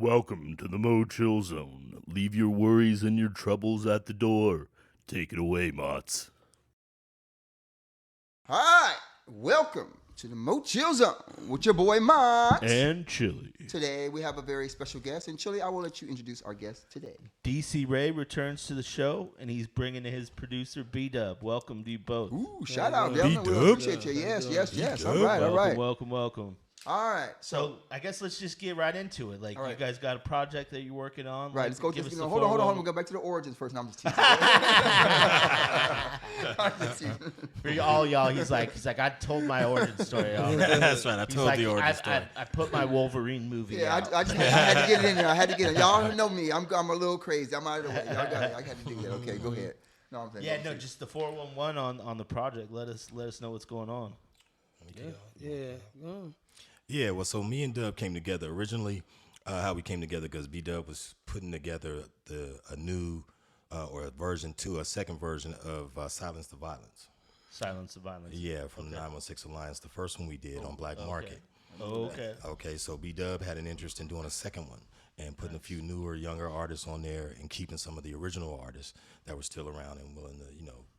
Welcome to the MoChill Zone. Leave your worries and your troubles at the door. Take it away, Mots. All right, welcome to the MoChill Zone with your boy Mott. And Chili. Today we have a very special guest, and Chili, I will let you introduce our guest today. DC Ray returns to the show, and he's bringing his producer B Dubb. Welcome to you both. Ooh, shout out, B Devin. We Dubb. appreciate you. Yes. Dubb. All right. Welcome. All right, So I guess let's just get right into it. Like, All right. you guys got a project that you're working on. Right, Like, let's go. give us the Hold on. 411. We'll go back to the origins first. No, I'm just teasing. I'm just teasing. For all y'all, he's like, I told my origin story. Y'all. That's right. I He's told like, the origin story. I put my Wolverine movie Yeah, out. I had to get it in there. I had to get it. Y'all know me. I'm a little crazy. I'm out of the way. Y'all got it. I had to do that. Okay, go ahead. No, I'm saying. Yeah, no, just the 411 on the project. Let us know what's going on. Yeah, well, so me and Dubb came together originally. How we came together because B Dubb was putting together a new or a second version of Silence the Violence. Silence the Violence. Yeah, from the 916 Alliance, the first one we did on Black Market. Okay. Okay, so B Dubb had an interest in doing a second one and putting a few newer, younger artists on there and keeping some of the original artists that were still around and willing to,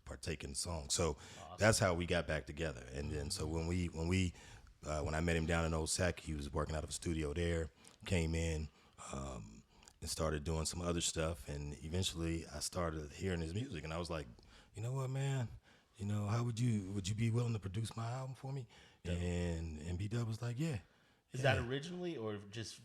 partake in the song. So that's how we got back together. And then so when I met him down in Old Sac, he was working out of a studio there, came in and started doing some other stuff. And eventually I started hearing his music and I was like, you know what, man? How would you be willing to produce my album for me? And B Dubb was like, yeah. Is that originally or just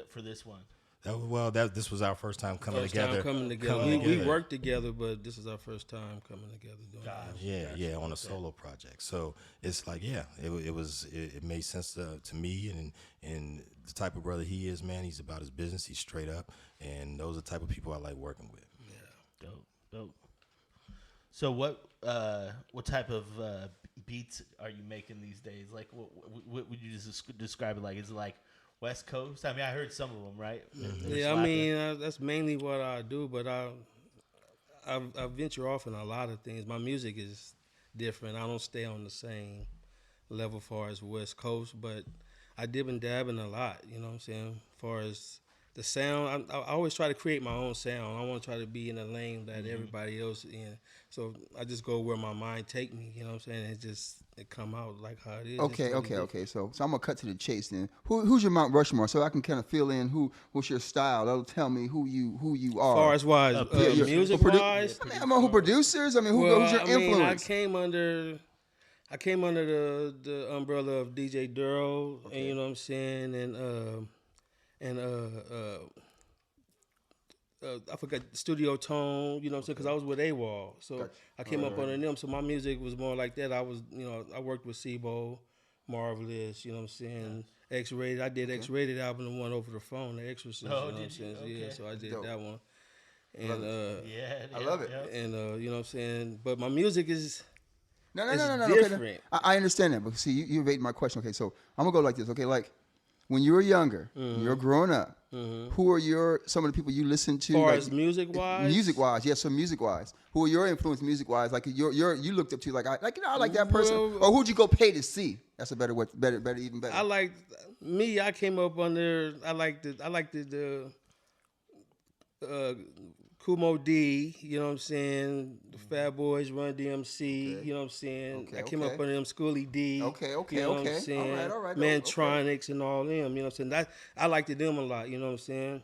for this one? This was our first time coming together. We worked together, but this is our first time coming together doing that. On a solo project. So it's like, it made sense to me and the type of brother he is, man. He's about his business. He's straight up, and those are the type of people I like working with. Yeah, dope. So what type of beats are you making these days? Like, what would you just describe it like? Is it like West Coast? I mean, I heard some of them, right? Yeah, I mean, that's mainly what I do, but I venture off in a lot of things. My music is different. I don't stay on the same level as far as West Coast, but I dib and dab in a lot, you know what I'm saying? As far as the sound, I always try to create my own sound. I want to try to be in a lane that everybody else is in. So I just go where my mind take me, you know what I'm saying? It come out like how it is. Okay. So I'm gonna cut to the chase then. Who's your Mount Rushmore? So I can kind of fill in what's your style. That'll tell me who you are. As far as music wise, who producers? I mean, who's your influence? I came under the umbrella of DJ Duro, and you know what I'm saying, and I forgot Studio Tone, you know what I'm saying, because I was with AWOL, so I came up under them. So my music was more like that. I worked with Sibo, Marvelous, you know what I'm saying, X-Rated. I did X-Rated album, the one over the phone, The Exorcist. You know what I'm saying? Okay. Yeah, so I did that one. And I love it. And you know what I'm saying, but my music is No. different. Okay, I understand that, but see, you evaded my question. Okay, so I'm gonna go like this. Okay, like when you were younger, when you were growing up, who are some of the people you listened to? As far like, as music-wise? Music-wise, yes. So music-wise, who are your influence music-wise? Like you looked up to, I like that person, or who'd you go pay to see? That's a better way, even better. I came up under. I liked the Kumo D, you know what I'm saying? The Fat Boys, Run DMC, you know what I'm saying? I came up under them, Schoolie D. Okay. You know what I'm saying? All right. Mantronics and all them, you know what I'm saying? I liked them a lot, you know what I'm saying?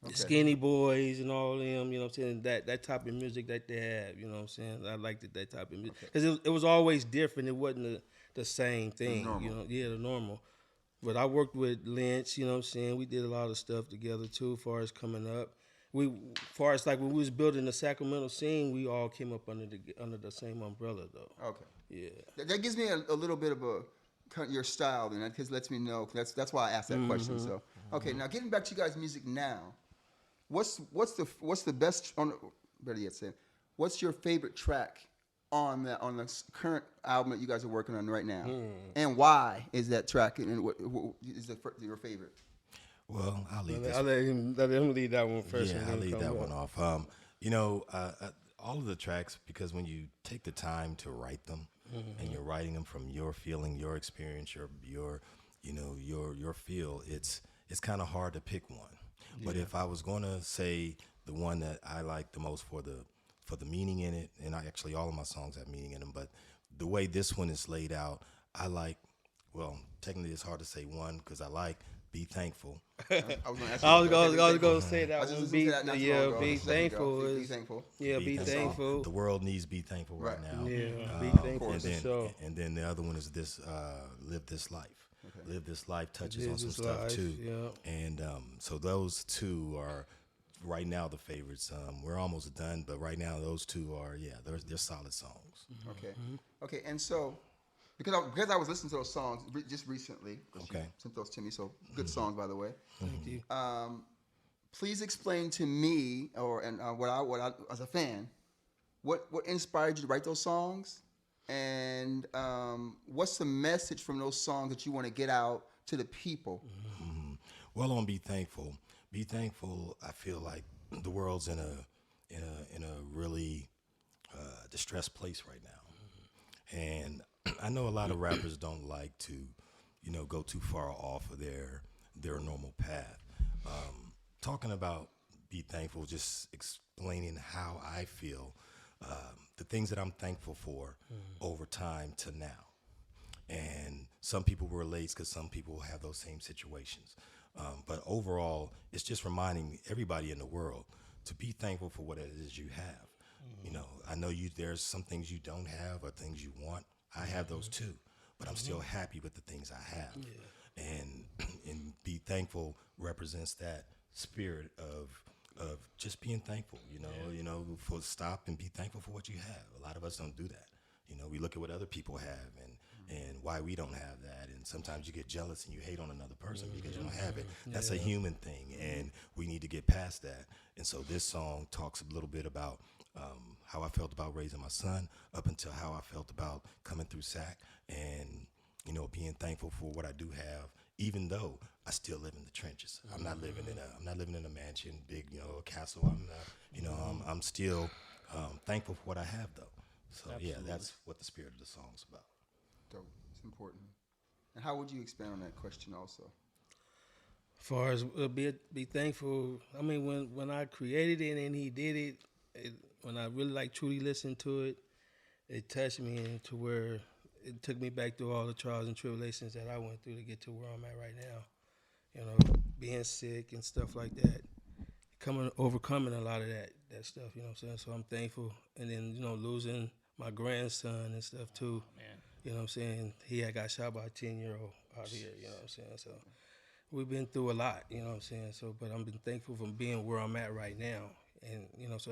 The Skinny Boys and all them, you know what I'm saying? That type of music that they have, you know what I'm saying? I liked that type of music. Because it was always different. It wasn't the same thing, the normal. But I worked with Lynch, you know what I'm saying? We did a lot of stuff together too, as far as coming up. When we was building the Sacramento scene, we all came up under the same umbrella though. Okay. Yeah. That gives me a little bit of your style, then, because lets me know. That's why I asked that question. So okay, now getting back to you guys' music now, what's the best? Better yet, said, what's your favorite track on the current album that you guys are working on right now, and why is that track and what is your favorite? Well, I'll leave I'll let him lead that one first. Yeah, I'll lead that one off. All of the tracks, because when you take the time to write them, and you're writing them from your feeling, your experience, your feel, it's kind of hard to pick one. But if I was going to say the one that I like the most for the meaning in it, and actually all of my songs have meaning in them, but the way this one is laid out, I like, well, technically it's hard to say one because I like Be Thankful. I was going to ask you. I was about that. going to say I that was just one. listening to that not too long ago. Be That's a good thankful. job. Be Is, thankful. Yeah, be thankful. The world needs Be Thankful right now. Yeah, be Of thankful course. for sure. And then the other one is this, Live This Life. Okay. Live This Life touches Live on some This stuff Life, too. yeah. And so those two are right now the favorites. We're almost done, but right now those two are, they're solid songs. Okay. Okay. And so, because I was listening to those songs just recently. Okay. You sent those to me. So good songs, by the way. Thank you. Please explain to me, what I as a fan, what inspired you to write those songs, and what's the message from those songs that you want to get out to the people? Well, on Be Thankful, I feel like the world's in a really distressed place right now, and I know a lot of rappers don't like to, go too far off of their normal path. Talking about Be Thankful, just explaining how I feel, the things that I'm thankful for over time to now. And some people relate because some people have those same situations. But overall, it's just reminding everybody in the world to be thankful for what it is you have. I know there's some things you don't have or things you want. I have those too, but I'm still happy with the things I have. And Be Thankful represents that spirit of just being thankful, for stop and be thankful for what you have. A lot of us don't do that. We look at what other people have and why we don't have that. And sometimes you get jealous and you hate on another person because you don't have it. That's a human thing, and we need to get past that. And so this song talks a little bit about how I felt about raising my son up until how I felt about coming through SAC and, being thankful for what I do have, even though I still live in the trenches. I'm not living in a mansion, big, castle. I'm not, I'm still thankful for what I have though. So that's what the spirit of the song's about. Dope. It's important. And how would you expand on that question also? As far as be thankful, I mean, when I created it and he did it, when I really truly listened to it, it touched me to where it took me back through all the trials and tribulations that I went through to get to where I'm at right now. Being sick and stuff like that, overcoming a lot of that stuff. You know what I'm saying? So I'm thankful, and then losing my grandson and stuff too. Man. You know what I'm saying? He had got shot by a 10-year-old out here. You know what I'm saying? So we've been through a lot. You know what I'm saying? So, but I'm been thankful for being where I'm at right now, and so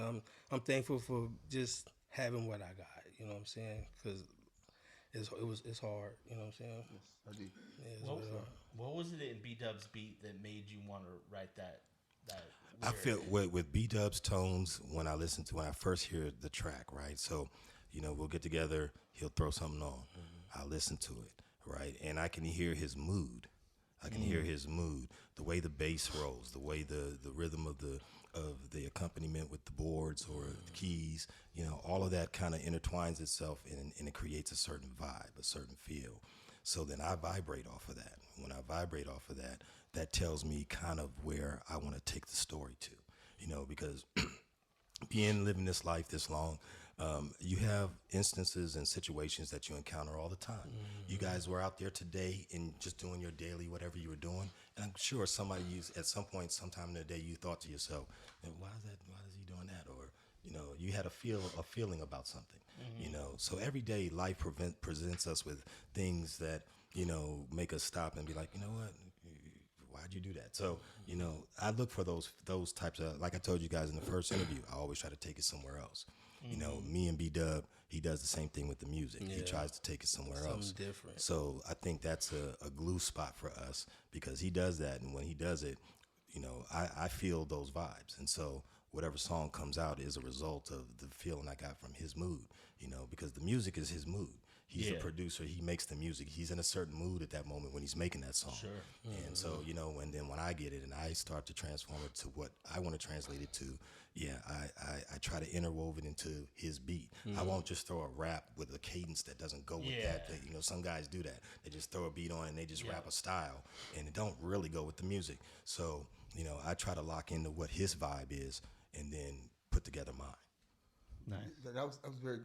I'm thankful for just having what I got. You know what I'm saying? Because it's hard. You know what I'm saying? Yes, I do. Yeah, it's What, really hard. what was it in B Dubb's beat that made you want to write that? I feel with B Dubb's tones when I first hear the track, right? So, we'll get together, he'll throw something on. I'll listen to it, right? And I can hear his mood. The way the bass rolls, the way the rhythm of the accompaniment with the boards or the keys, all of that kind of intertwines itself and it creates a certain vibe, a certain feel. So then I vibrate off of that. When I vibrate off of that, that tells me kind of where I want to take the story to, because living this life this long, you have instances and situations that you encounter all the time. You guys were out there today and just doing your daily whatever you were doing, and I'm sure somebody at some point, sometime in the day, you thought to yourself, "Why is he doing that?" Or you had a feeling about something. So every day life presents us with things that make us stop and be like, what? Why'd you do that? So, I look for those types of, like I told you guys in the first interview, I always try to take it somewhere else. Me and B Dubb, he does the same thing with the music. Yeah. He tries to take it somewhere else. Something different. So I think that's a glue spot for us because he does that. And when he does it, I feel those vibes. And so whatever song comes out is a result of the feeling I got from his mood, because the music is his mood. He's the producer. He makes the music. He's in a certain mood at that moment when he's making that song. Sure. And so, and then when I get it and I start to transform it to what I want to translate it to, I try to interwove it into his beat. I won't just throw a rap with a cadence that doesn't go with that. Some guys do that. They just throw a beat on and they just rap a style and it don't really go with the music. So, I try to lock into what his vibe is and then put together mine. Nice. That was very.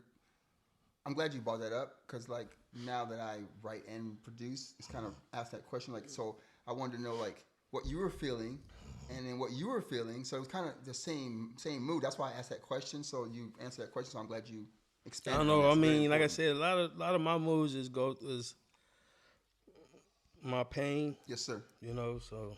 I'm glad you brought that up because like now that I write and produce, it's kind of asked that question. Like, so I wanted to know like what you were feeling, and then what you were feeling. So it was kind of the same mood. That's why I asked that question. So you answered that question. So I'm glad you I expanded. don't know. on I that. It's very mean, like I important. said, a lot of my moods is my pain. Yes, sir. So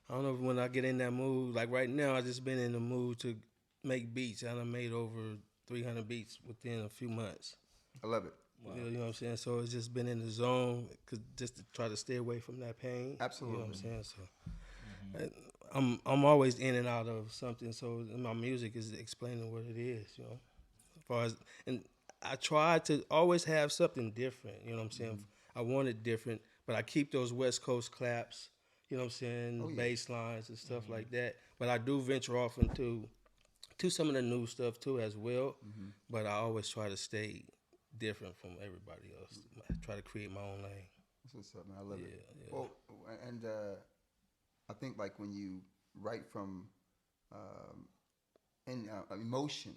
I don't know if when I get in that mood. Like right now, I just been in the mood to make beats. And I made over 300 beats within a few months. I love it. Wow. You know what I'm saying? So it's just been in the zone, just to try to stay away from that pain. Absolutely. You know what I'm saying? So I'm always in and out of something. So my music is explaining what it is. As far as, and I try to always have something different. You know what I'm saying? I want it different, but I keep those West Coast claps. You know what I'm saying? Oh, yeah. Bass lines and stuff like that. But I do venture off into some of the new stuff too as well. But I always try to stay different from everybody else. I try to create my own lane. That's what's up, man. I love it. Yeah. Well, and I think like when you write from emotion,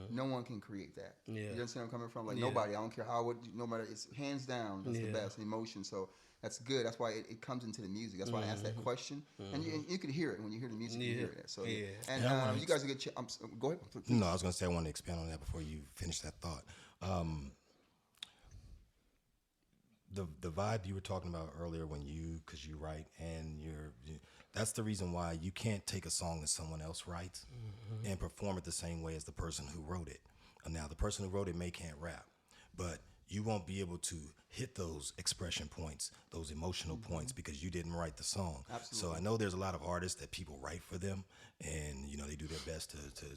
no one can create that. Yeah. You understand where I'm coming from? Like Yeah. nobody. I don't care how. Nobody. It's hands down. That's the Yeah. best emotion. So that's good. That's why it comes into the music. That's why I asked that question, and you can hear it when you hear the music. You hear it. So Yeah. and And I wanna you guys will get. Go ahead. Please. No, I was going to say I want to expand on that before you finish that thought. The vibe you were talking about earlier because you write and that's the reason why you can't take a song that someone else writes and perform it the same way as the person who wrote it. Now, the person who wrote it can't rap, but you won't be able to hit those expression points, those emotional points, because you didn't write the song. Absolutely. So I know there's a lot of artists that people write for them, and they do their best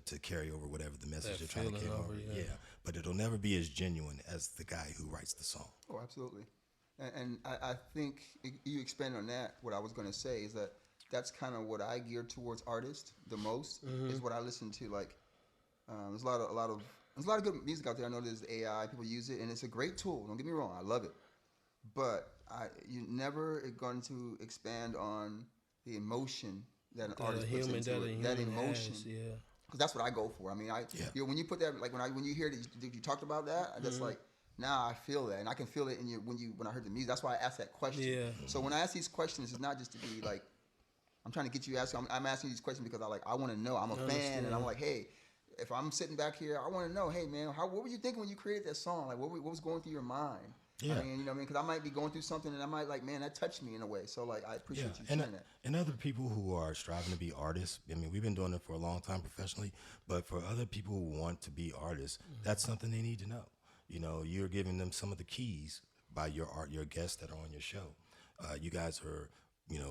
to carry over whatever the message they're trying to carry over. Yeah, but it'll never be as genuine as the guy who writes the song. Oh, absolutely. And I think you expand on that. What I was going to say is that's kind of what I gear towards artists the most is what I listen to. Like, there's a lot of good music out there. I know there's AI, people use it, and it's a great tool. Don't get me wrong, I love it. But you never are going to expand on the emotion that an artist puts into it. That emotion. Has, yeah. Because that's what I go for. I mean, when you put that, like when you hear that you talked about that, that's like. Now I feel that, and I can feel it in you when I heard the music. That's why I asked that question. Yeah. So when I ask these questions, it's not just to be like, I'm trying to get you asking. I'm asking these questions because I want to know. I'm a fan, and I'm like, hey, if I'm sitting back here, I want to know, hey man, what were you thinking when you created that song? Like, what was going through your mind? Yeah. I mean, you know what I mean? Because I might be going through something, and I might like, man, that touched me in a way. So like, I appreciate you sharing that. And other people who are striving to be artists, I mean, we've been doing it for a long time professionally, but for other people who want to be artists, that's something they need to know. You're giving them some of the keys by your guests that are on your show. You guys are,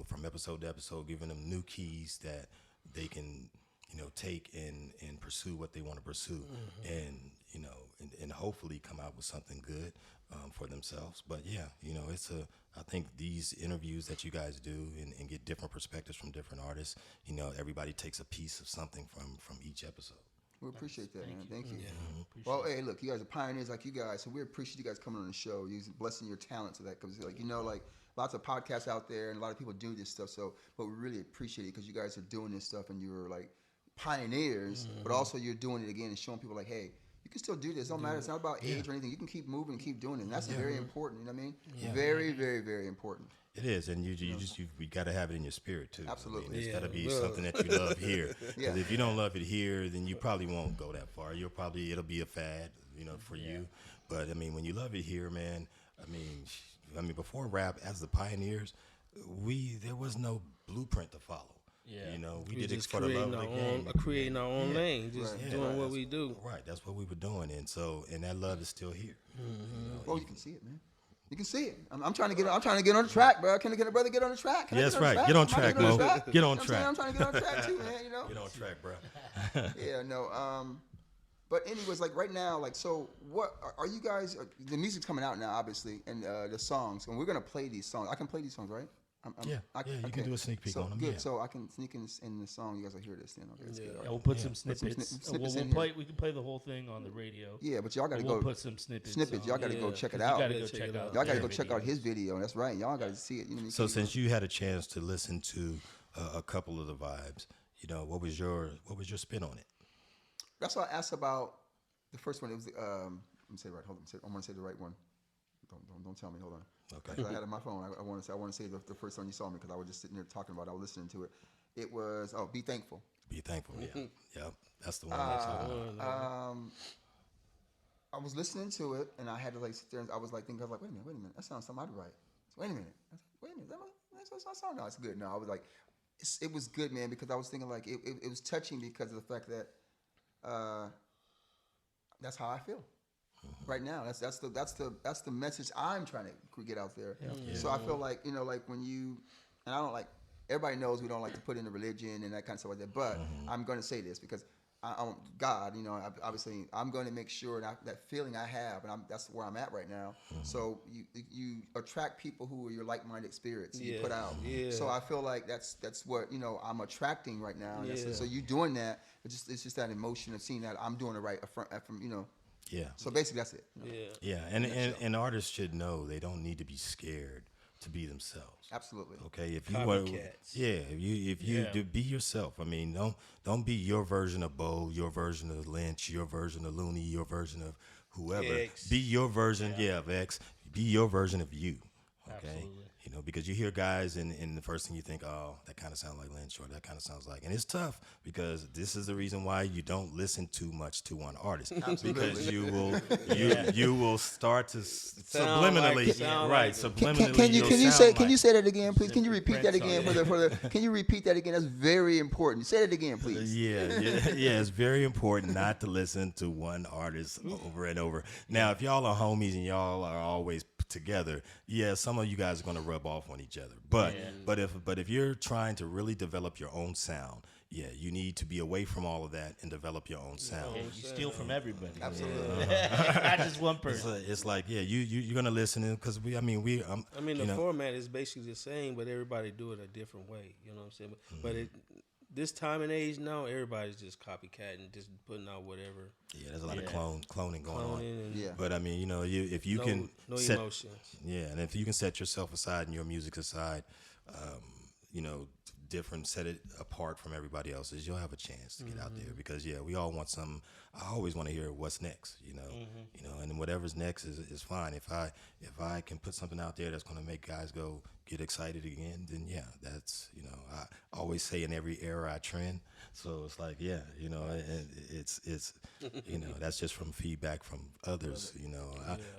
from episode to episode, giving them new keys that they can, take and pursue what they want to pursue, and hopefully come out with something good for themselves. But yeah, I think these interviews that you guys do and get different perspectives from different artists, everybody takes a piece of something from each episode. We appreciate that, man. Thank you. Yeah. Well, hey, look, you guys are pioneers like you guys, so we appreciate you guys coming on the show, you blessing your talent to that, because like lots of podcasts out there and a lot of people do this stuff. So, but we really appreciate it because you guys are doing this stuff and you're like pioneers, but also you're doing it again and showing people like, hey, you can still do this. It don't matter. It's not about age or anything. You can keep moving and keep doing it. And that's very important. You know what I mean? Yeah. Very, very, very important. It is, and we got to have it in your spirit too. Absolutely. I mean, it's got to be Yeah. something that you love here. Yeah. Because if you don't love it here, then you probably won't go that far. It'll be a fad, for you. But I mean, when you love it here, man. I mean, before rap, as the pioneers, there was no blueprint to follow. Yeah. We We did it just for the love of the game. creating our own lane, just Right. doing what we do. Right, that's what we were doing, and that love is still here. Oh, you can see it, man. You can see it. I'm trying to get on the track, bro. Can I get a brother get on the track? Can I Yes, get on the right. track? Get on Am I track, getting Mo. the Get on You know what I'm track. saying? I'm trying to get on track too, man. Get on track, bro. Yeah, no. But anyways, like right now, like, so what are you guys? The music's coming out now, obviously, and the songs, and we're gonna play these songs. I can play these songs, right? You can do a sneak peek so on them. Good. Yeah. So I can sneak in the song. You guys will hear this then. Okay, that's good. Yeah, we'll put Yeah. some Put some snippets. snippets We'll in play. here. We can play the whole thing on the radio. Yeah, but y'all gotta We'll go put some snippets. Y'all gotta go Yeah, check it 'cause out. You gotta Yeah, go check check it out. out. Y'all gotta their go check out videos. his video. That's right. Y'all gotta see it. You know what I mean? So since you had a chance to listen to a couple of the vibes. You know, what was your spin on it? That's why I asked about the first one. It was let me say it right. Hold on. I want to say the right one. Don't tell me. Hold on. Okay. 'Cause I had it on my phone. I want to say the first one you saw me because I was just sitting there talking about it. I was listening to it. It was Be Thankful. Be thankful. Yeah. Yep. That's the one. I was listening to it and I had to like sit there and I was like thinking, I was like, wait a minute, that sounds something I'd write. Wait a minute, that's not song. No, it's good. No, I was like, it was good, man, because I was thinking like it was touching because of the fact that that's how I feel right now. That's the message I'm trying to get out there. Yeah. So I feel like like when you and I don't like everybody knows we don't like to put in the religion and that kind of stuff like that, but I'm going to say this because. God, obviously, I'm going to make sure that feeling I have, and that's where I'm at right now. So you attract people who are your like-minded spirits. You put out. Yeah. So I feel like that's what I'm attracting right now. Yeah. So you doing that. It's just that emotion of seeing that I'm doing it right from. Yeah. So basically, that's it. Yeah, and artists should know they don't need to be scared to be themselves. Absolutely. Okay, if you want, if you do, be yourself. I mean, don't be your version of Bo, your version of Lynch, your version of Looney, your version of whoever. X. Be your version, of X. Be your version of you. Okay. Absolutely. Because you hear guys and the first thing you think, oh, that kind of sounds like Lynch, or that kind of sounds like, and it's tough because this is the reason why you don't listen too much to one artist. Absolutely. Because you will start to subliminally, subliminally. Can you say that again, please? Can you repeat that again Can you repeat that again? That's very important. Say that again, please. Yeah. It's very important not to listen to one artist over and over. Now, if y'all are homies and y'all are always together, some of you guys are going to rub off on each other. But if you're trying to really develop your own sound, you need to be away from all of that and develop your own sound. You steal from everybody. Absolutely. Not just one person. It's like you're gonna listen because the format is basically the same, but everybody do it a different way. You know what I'm saying? But this time and age now, everybody's just copycatting, just putting out whatever. Yeah, there's a lot of cloning going on. But if you can set emotions. And if you can set yourself aside and your music aside, set it apart from everybody else's, you'll have a chance to get out there because we all want something. I always want to hear what's next, and whatever's next is fine. If I can put something out there that's going to make guys get excited again, then that's I always say in every era I trend. So it's like it's that's just from feedback from others.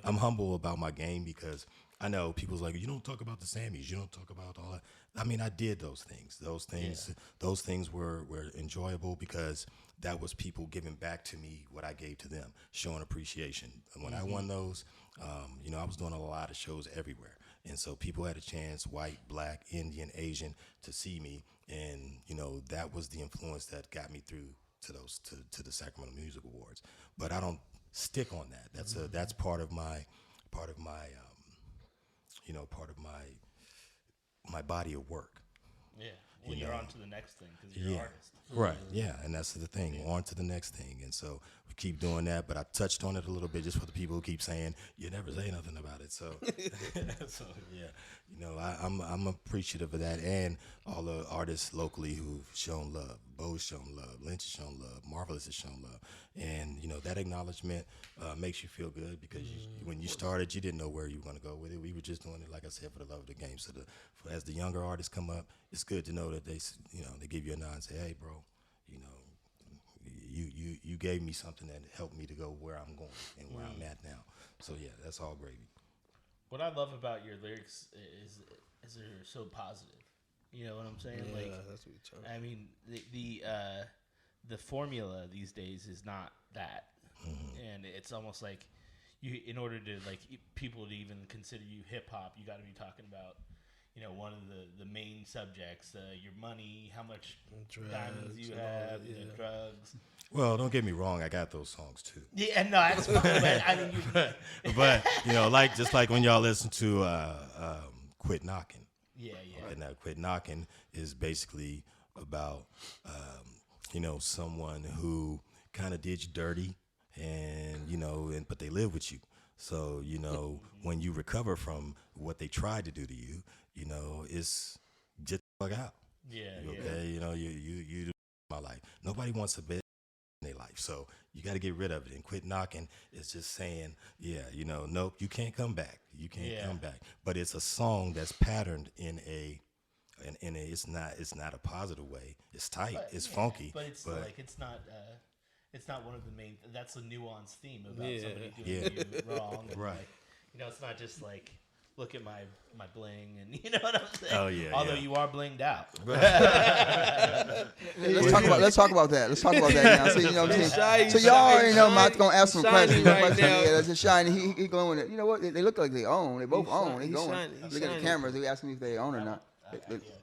I'm humble about my game because I know people's like, you don't talk about the Sammys, you don't talk about all that. I mean, I did those things. Those things were enjoyable because that was people giving back to me what I gave to them, showing appreciation. And when I won those, I was doing a lot of shows everywhere. And so people had a chance, white, black, Indian, Asian, to see me. And, that was the influence that got me through to the Sacramento Music Awards. But I don't stick on that. That's part of my my body of work. Yeah. Well, you're on to the next thing because you're an artist. Right. Yeah. And that's the thing. On to the next thing. And so we keep doing that. But I touched on it a little bit just for the people who keep saying, you never say nothing about it. So, I'm appreciative of that. And all the artists locally who've shown love. Bo's shown love. Lynch has shown love. Marvelous has shown love. And, that acknowledgement makes you feel good because when you started, you didn't know where you were going to go with it. We were just doing it, like I said, for the love of the game. So as the younger artists come up, it's good to know that they give you a nod and say, hey, bro, you gave me something that helped me to go where I'm going and where I'm at now. So, that's all gravy. What I love about your lyrics is they're so positive. You know what I'm saying? Yeah, that's what you're I mean, the formula these days is not that. And it's almost like in order to people to even consider you hip hop, you got to be talking about one of the main subjects, your money, how much diamonds you have, drugs. Well, don't get me wrong, I got those songs too. Yeah, no, that's fine. But I mean, but just like when y'all listen to "Quit Knocking." Yeah. And that "Quit Knocking" is basically about someone who kind of did you dirty, and but they live with you. So when you recover from what they tried to do to you, it's get the fuck out. Okay, you know, you do my life. Nobody wants a bed in their life, so you got to get rid of it and quit knocking. It's just saying, yeah, you know, nope, you can't come back. You can't come back. But it's a song that's patterned in a it's not a positive way. It's tight. It's funky. But it's like it's not one of the main. That's a nuanced theme about somebody doing you wrong. And Right. Like, you know, it's not just like look at my bling and you know what I'm saying. Oh yeah. Although you are blinged out. Let's talk about that. Let's talk about that now. So you know what I'm saying. So y'all already know Matt's gonna ask some questions. Right now. Yeah, that's just shiny. He glowing it. You know what? They look like they own. They both own. They he's going. shining. He's Look at the shining. cameras. They asking me if they own or not.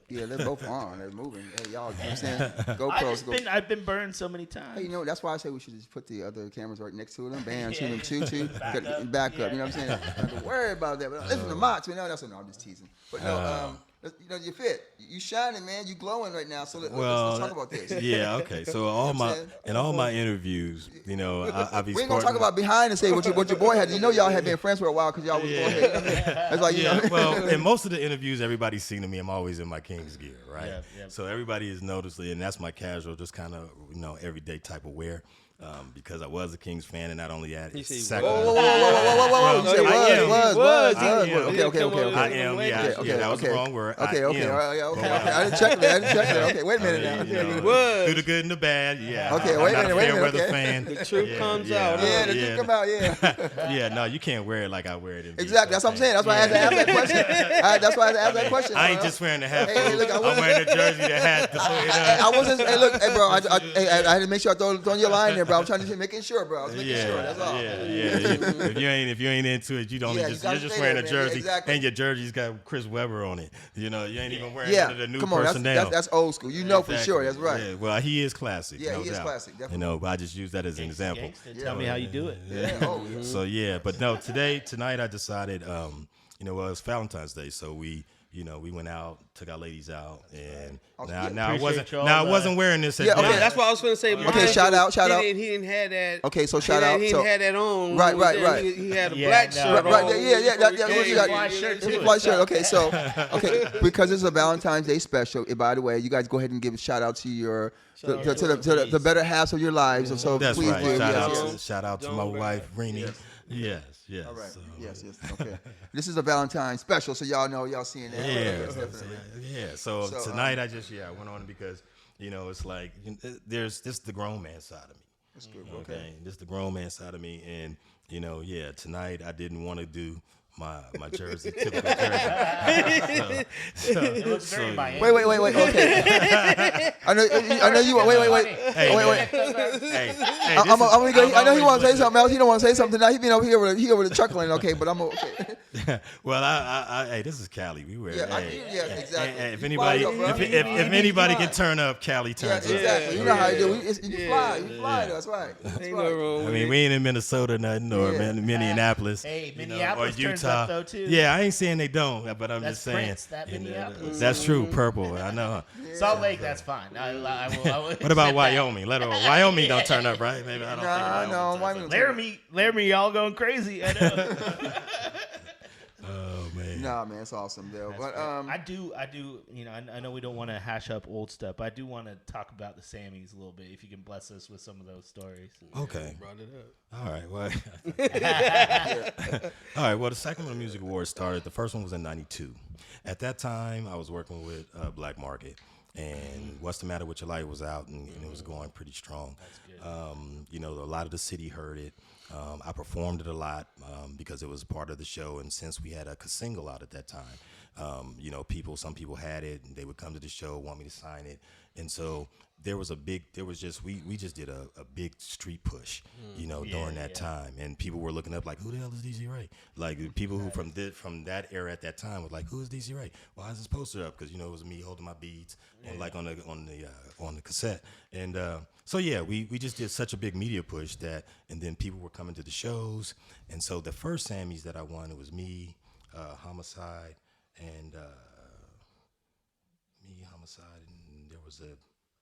Yeah, they're both on. They're moving. Hey, y'all, you know what I'm saying? GoPros. I've been burned so many times. Hey, you know, that's why I say we should just put the other cameras right next to them. Bam, shoot them Back back up. up. You know what I'm saying? Don't have to worry about that. But listen to Mox. No, that's no, I'm just teasing. But no, you know, you fit. You shining, man. You glowing right now. So let's talk about this. Yeah, okay. So all my interviews, you know, I be. We ain't gonna talk about behind and say what your boy had. You know, y'all had been friends for a while because y'all was going ahead. You know what I mean? That's like, you know. Well, in most of the interviews, everybody's seen me. I'm always in my King's gear, right? Yeah. So everybody is noticing, and that's my casual, just kind of, you know, everyday type of wear. Because I was a Kings fan, and not only that, it's Sacramento. Whoa. You said was. Okay. I am. Yeah, that was the wrong word. Okay. I didn't check that. Okay, wait a minute now. You know, through the good and the bad. Yeah. Okay, I'm wait a not minute, a wait a fair minute, weather okay. fan. The truth comes out. Yeah, the truth come out. Yeah. Yeah, no, you can't wear it like I wear it. In Exactly. That's what I'm saying. That's why I had to ask that question. That's why I had to ask that question. I ain't just wearing the hat. Hey, look, I'm wearing a jersey that had the I wasn't. Hey, look, hey, bro. I had to make sure I throw your line there, bro. I'm trying to making sure, bro. I was making sure. That's all. Yeah. If you ain't into it, you're just wearing a jersey, exactly. and your jersey's got Chris Webber on it. You know, you ain't even wearing the new come on, personnel. that's old school. You know for Exactly. sure. That's right. Yeah, well, he is classic. Yeah, no he is doubt. classic, definitely. You know, but I just use that as an example. Gangsta, tell me how you do it. Yeah. So but no, tonight I decided, you know, well, it's Valentine's Day, so we went out, took our ladies out, and now I wasn't wearing this. At dinner. That's what I was going to say. Okay, shout out. He didn't have that. Okay, so shout out. He didn't have that on. Right. He had a black shirt on. Right, yeah. That's what you got. Fly shirt, too. It's a fly shirt. Okay, because it's a Valentine's Day special. By the way, you guys go ahead and give a shout out to your to the better halves of your lives. So That's please right. do. Shout out to my wife, Rini. Yes. All right. So, Yes. Okay. This is a Valentine special, so y'all seeing that. Yes, definitely. Yeah. So tonight I went on because, you know, it's like there's this the grown man side of me. That's good. Okay. This the grown man side of me, and you know, tonight I didn't want to do my jersey, typical jersey. It looks very Miami. Wait. Okay. I know you. Wait. Hey, I'm gonna go. I know he wants to say something else. He don't want to say something now. He been over here chuckling. Okay, but I'm okay. Well, I this is Cali. We were. Exactly. If anybody can turn up, Cali turns up. Exactly. You know how you do. You fly. That's right. Ain't no wrong I with mean, it. we ain't in Minnesota nothing or Minneapolis. Hey, you know, Minneapolis or Utah. turns up though too. Yeah, I ain't saying they don't, but I'm That's just saying. Prince, that Minneapolis. That's true. Purple. I know. Salt Lake, that's fine. I will What about Wyoming? Wyoming don't turn up, right? Maybe I don't think No, Wyoming turns up. Laramie, y'all going crazy. I know. Oh man. Nah, man, it's awesome though. But I do. You know, I know we don't want to hash up old stuff, but I do want to talk about the Sammys a little bit. If you can bless us with some of those stories. Okay. Brought it up. All right. Well. All right. Well, the Sacramento Music Awards started. The first one was in '92. At that time, I was working with Black Market, and What's the Matter with Your Life was out, and it was going pretty strong. That's good. You know, a lot of the city heard it. I performed it a lot because it was part of the show, and since we had a single out at that time, you know, some people had it, and they would come to the show, want me to sign it, and so we just did a big street push, you know, during that time, and people were looking up like, who the hell is DC Ray? Like people who from that era at that time were like, who is DC Ray? Why is this poster up? Because you know it was me holding my beads on the cassette, and so yeah, we just did such a big media push that, and then people were coming to the shows, and so the first Sammys that I won, it was me, Homicide, and there was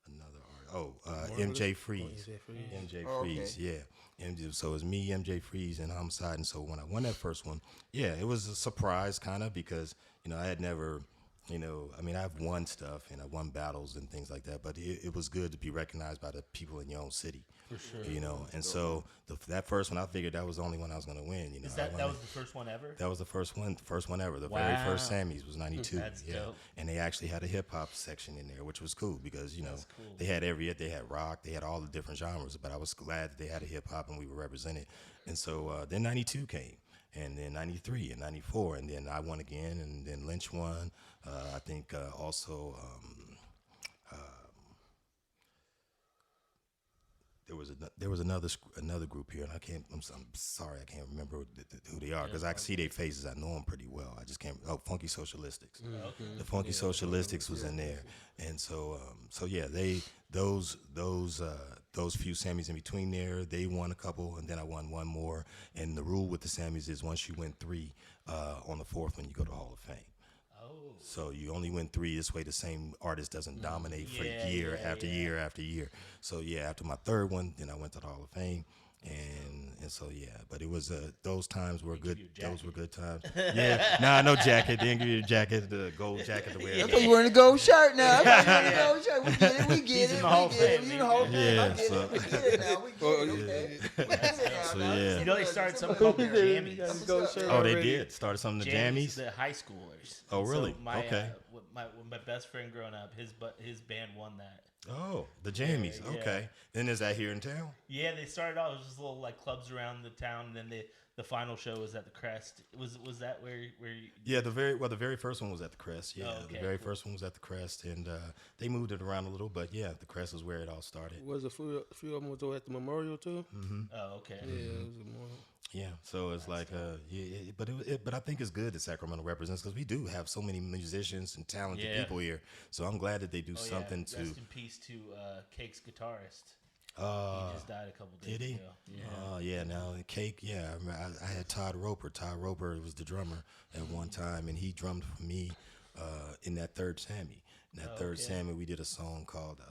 another artist. MJ Freeze. MJ Freeze, yeah. So it was me, MJ Freeze, and Homicide. And so when I won that first one, yeah, it was a surprise kind of because, you know, I had never, You know, I mean, I've won stuff and I've won battles and things like that, but it was good to be recognized by the people in your own city. For sure. You know, and so that first one, I figured that was the only one I was going to win. You know, Is that was the first one ever? that was the first one ever. The very first Sammys was '92. That's dope. And they actually had a hip hop section in there, which was cool because you know cool. they had they had rock, they had all the different genres. But I was glad that they had a hip hop and we were represented. And so then '92 came. And then '93 and '94, and then I won again, and then Lynch won. I think also there was another group here, and I'm sorry, I can't remember who they are because I can see their faces. I know them pretty well. I just can't. Oh, Funky Socialistics. Okay. The Funky Socialistics was in there, and so yeah, those few Sammys in between there, they won a couple, and then I won one more. And the rule with the Sammys is once you win 3, on the 4th one you go to Hall of Fame. Oh. So you only win 3. This way the same artist doesn't dominate for year after year after year. So yeah, after my 3rd one, then I went to the Hall of Fame. And so yeah, but it was those times were good. Those were good times. Yeah, no jacket. They didn't give you a jacket, the gold jacket to wear. That's why you wearing a gold shirt now. Gold shirt. We get it. We get it. in the Hall of Fame, You know, Hall of Fame. I Yeah, get it. so- We get it now. We get it. Okay. We get it now. So, now. yeah. You know they started something called the Jammies. Oh, they did started some of the Jammies, jammies. the high schoolers. Oh, And really? So my, Okay. My best friend growing up, his band won that. Oh, the jammies. Yeah. Okay. Then is that here in town? Yeah, they started out as just little like clubs around the town, and then the final show was at the Crest. Was that where you, Yeah, the very first one was at the Crest. Yeah, Oh, okay, the very cool. first one was at the Crest, and they moved it around a little, but yeah, the Crest is where it all started. Was a few of them was at the Memorial too? Oh, okay. Yeah, it was a Memorial. Yeah, so it's like, but I think it's good that Sacramento represents because we do have so many musicians and talented Yeah. people here. So I'm glad that they do Oh, something yeah. to. Rest in peace to Cake's guitarist. He Uh, just died a couple days did he? ago. Yeah. Oh yeah, now Cake. Yeah, I remember I had Todd Roper. Todd Roper was the drummer at one time, and he drummed for me in that 3rd Sammy. In that third okay. Sammy, we did a song called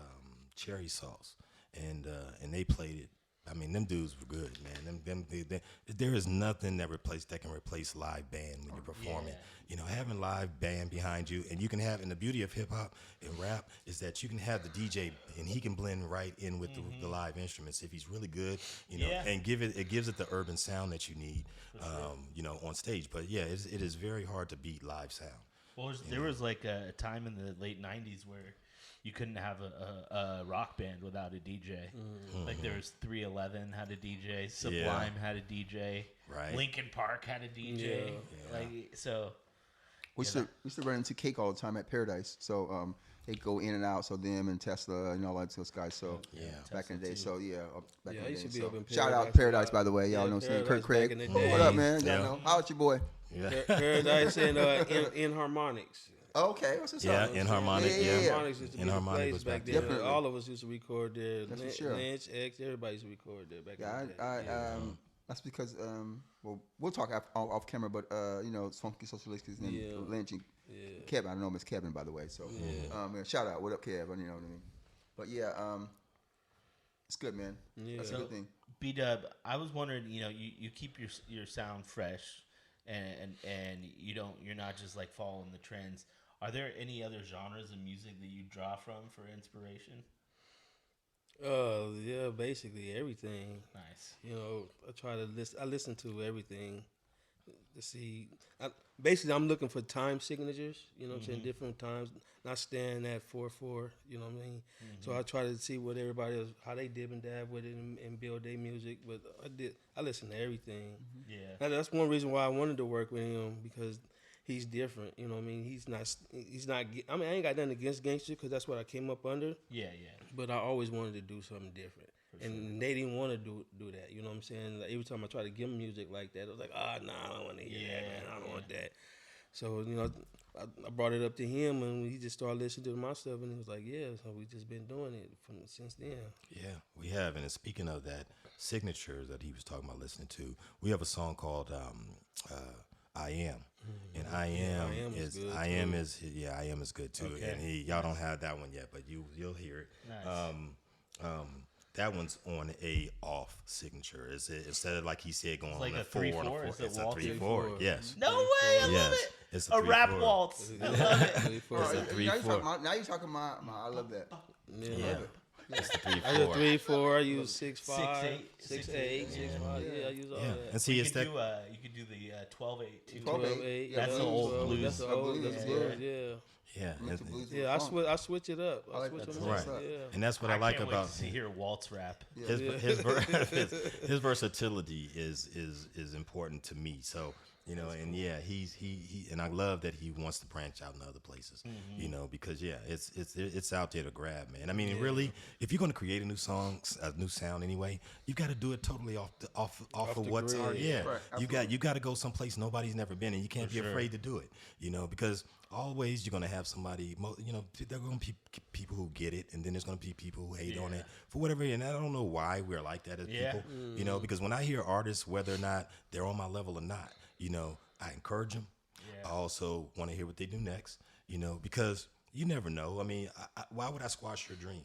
Cherry Sauce, and they played it. I mean, them dudes were good, man. There is nothing that can replace live band when you're performing. Yeah. You know, having live band behind you, and you can have, and the beauty of hip hop and rap is that you can have the DJ, and he can blend right in with the live instruments if he's really good, you know, Yeah. and it gives it the urban sound that you need, you know, on stage. But yeah, it is very hard to beat live sound. Well, there was like a time in the late '90s where you couldn't have a rock band without a DJ. Like there was 311 had a DJ, Sublime had a DJ, Right. Linkin Park had a DJ. Yeah. Like so, We used to run into Cake all the time at Paradise. So they go in and out. So them and Tesla and all that those guys. So Yeah. back in the day. So yeah, back Yeah, in I the used day. to be So up in shout out Paradise Paradise, a lot. by the way. Y'all Yeah, know what I'm saying? Paradise Kurt Craig. back in the What day. up, man? Yeah. Y'all know. How at your boy? Yeah. Paradise and in Harmonics. Oh, okay, what's this? Yeah, up? in Harmonic, Yeah. Harmonics used to be the Inharmonic place was back back then. there. Definitely. All of us used to record there. That's for sure. Lynch, X, everybody used to record there back Yeah, in the day. that's because well, we'll talk off camera, but you know, it's Funky Socialists and Yeah. Lynch and Yeah. Kevin. I know him as Kevin, by the way. So yeah, shout out, what up, Kev? You know what I mean? But yeah, it's good, man. Yeah. That's a good thing. B Dubb, I was wondering, you know, you keep your sound fresh, and you're not just like following the trends. Are there any other genres of music that you draw from for inspiration? Yeah, basically everything. Nice. You know, I try to listen. I listen to everything to see. Basically, I'm looking for time signatures. You know what I'm saying? Different times, not staying at 4/4. You know what I mean? So I try to see what everybody else, how they dib and dab with it and build their music. But I listen to everything. Yeah. Now, that's one reason why I wanted to work with him, because he's different. You know what I mean? He's not. I mean, I ain't got nothing against gangster because that's what I came up under. Yeah. But I always wanted to do something different. And they didn't want to do that. You know what I'm saying? Like, every time I try to give them music like that, it was like, nah, I don't want to hear that, man. I don't want that. So, you know, I brought it up to him, and he just started listening to my stuff, and he was like, yeah, so we just been doing it since then. Yeah, we have. And speaking of that signature that he was talking about listening to, we have a song called I Am. And I Am is good, I too. Am is I Am is good too. Okay. And y'all don't have that one yet, but you'll hear it. Nice. That one's on a off signature. Is it instead of like he said going like on a a 4 on a 3/4? 4? Is it It's a walking? 3/4. Yes. No way! I love Yes. it. It's A rap 3/4. waltz. I love it. 3/4. All right, It's a now you're 3/4. talking my I love that. Yeah, it's the I use 3/4. 3/4. I use 6/5, 6/8, 6/8, 6/5. Yeah, I use all Yeah, that. and see, You it's could that. do you could do the 12/8 too. 12/8. That's the old blues. That's the old. That's Blues, blues. yeah. Yeah. Yeah, Mix the blues with Yeah, funk. I switch it up. I like switch that. them That's up. right, Yeah. and that's what I, like can't about wait to hear waltz rap. his his versatility is important to me. So and yeah, he and I love that he wants to branch out in other places. Because it's out there to grab, man. I mean, really, if you're going to create a new song, a new sound anyway, you got to do it totally off of the what's grid. already. Yeah, Right, you got to go someplace nobody's never been, and you can't be afraid to do it. Because always you're going to have somebody. There are going to be people who get it, and then there's going to be people who hate on it for whatever. And I don't know why we're like that as people. Because when I hear artists, whether or not they're on my level or not, I encourage them. I also want to hear what they do next. Because you never know. I mean, why would I squash your dream?